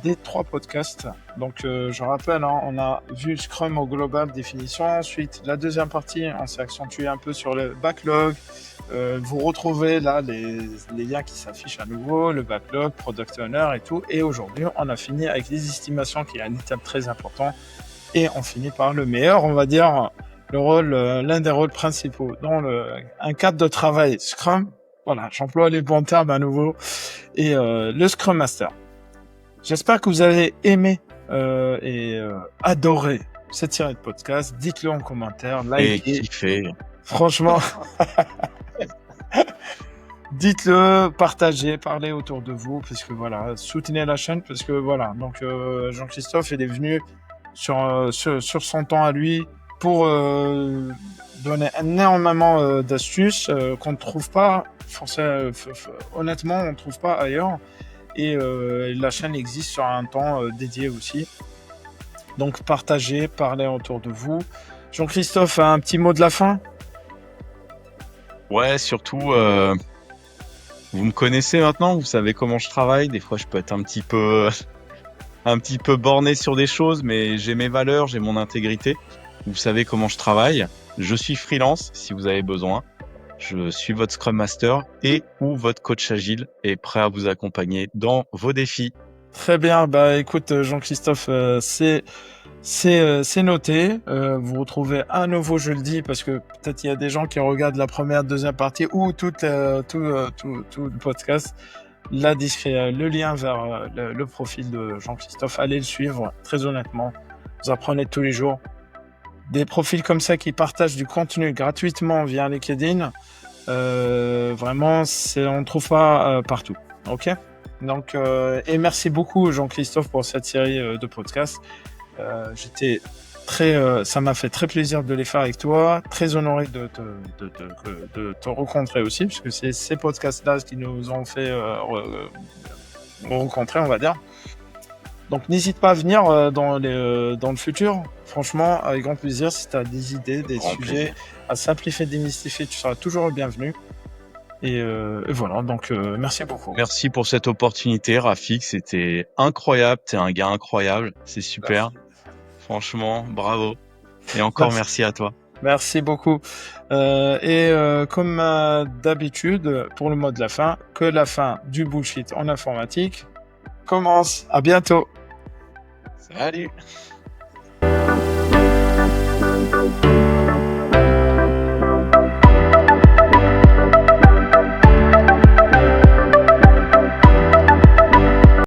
des 3 podcasts. Donc, je rappelle, hein, on a vu Scrum au global, définition. Ensuite, la deuxième partie, on s'est accentué un peu sur le backlog. Vous retrouvez là les liens qui s'affichent à nouveau, le backlog, product owner et tout. Et aujourd'hui, on a fini avec les estimations, qui est un item très important. Et on finit par le meilleur, on va dire, le rôle, l'un des rôles principaux dans un cadre de travail Scrum. Voilà, j'emploie les bons termes à nouveau. Et le Scrum Master. J'espère que vous avez aimé et adoré cette série de podcasts. Dites-le en commentaire, Et likez. kiffé. Franchement, dites-le, partagez, parlez autour de vous, parce que voilà, soutenez la chaîne, parce que voilà. Donc Jean-Christophe, il est venu sur son temps à lui pour donner énormément d'astuces qu'on ne trouve pas, honnêtement, on ne trouve pas ailleurs. Et la chaîne existe sur un temps dédié aussi. Donc partagez, parlez autour de vous. Jean-Christophe, un petit mot de la fin? Ouais, surtout, vous me connaissez maintenant, vous savez comment je travaille. Des fois, je peux être un petit peu borné sur des choses, mais j'ai mes valeurs, j'ai mon intégrité. Vous savez comment je travaille. Je suis freelance si vous avez besoin. Je suis votre Scrum Master et ou votre coach agile et prêt à vous accompagner dans vos défis. Très bien, bah écoute Jean-Christophe, c'est noté. Vous retrouvez à nouveau, je le dis, parce que peut-être il y a des gens qui regardent la première, deuxième partie ou tout le podcast. Le lien vers le profil de Jean-Christophe, allez le suivre, très honnêtement. Vous apprenez tous les jours. Des profils comme ça qui partagent du contenu gratuitement via LinkedIn, vraiment, on ne trouve pas partout. Ok? Donc, et merci beaucoup Jean-Christophe pour cette série de podcasts. Ça m'a fait très plaisir de les faire avec toi, très honoré de te rencontrer aussi, puisque c'est ces podcasts-là qui nous ont fait rencontrer, on va dire. Donc n'hésite pas à venir dans le futur. Franchement, avec grand plaisir, si tu as des idées, des Grand sujets plaisir. à simplifier, démystifier, tu seras toujours le bienvenu. Et voilà, donc merci beaucoup. Merci pour cette opportunité, Rafik. C'était incroyable. T'es un gars incroyable. C'est super. Merci. Franchement, bravo. Et encore Merci. merci à toi. Merci beaucoup. Comme d'habitude, pour le mot de la fin, que la fin du bullshit en informatique commence. À bientôt. Salut.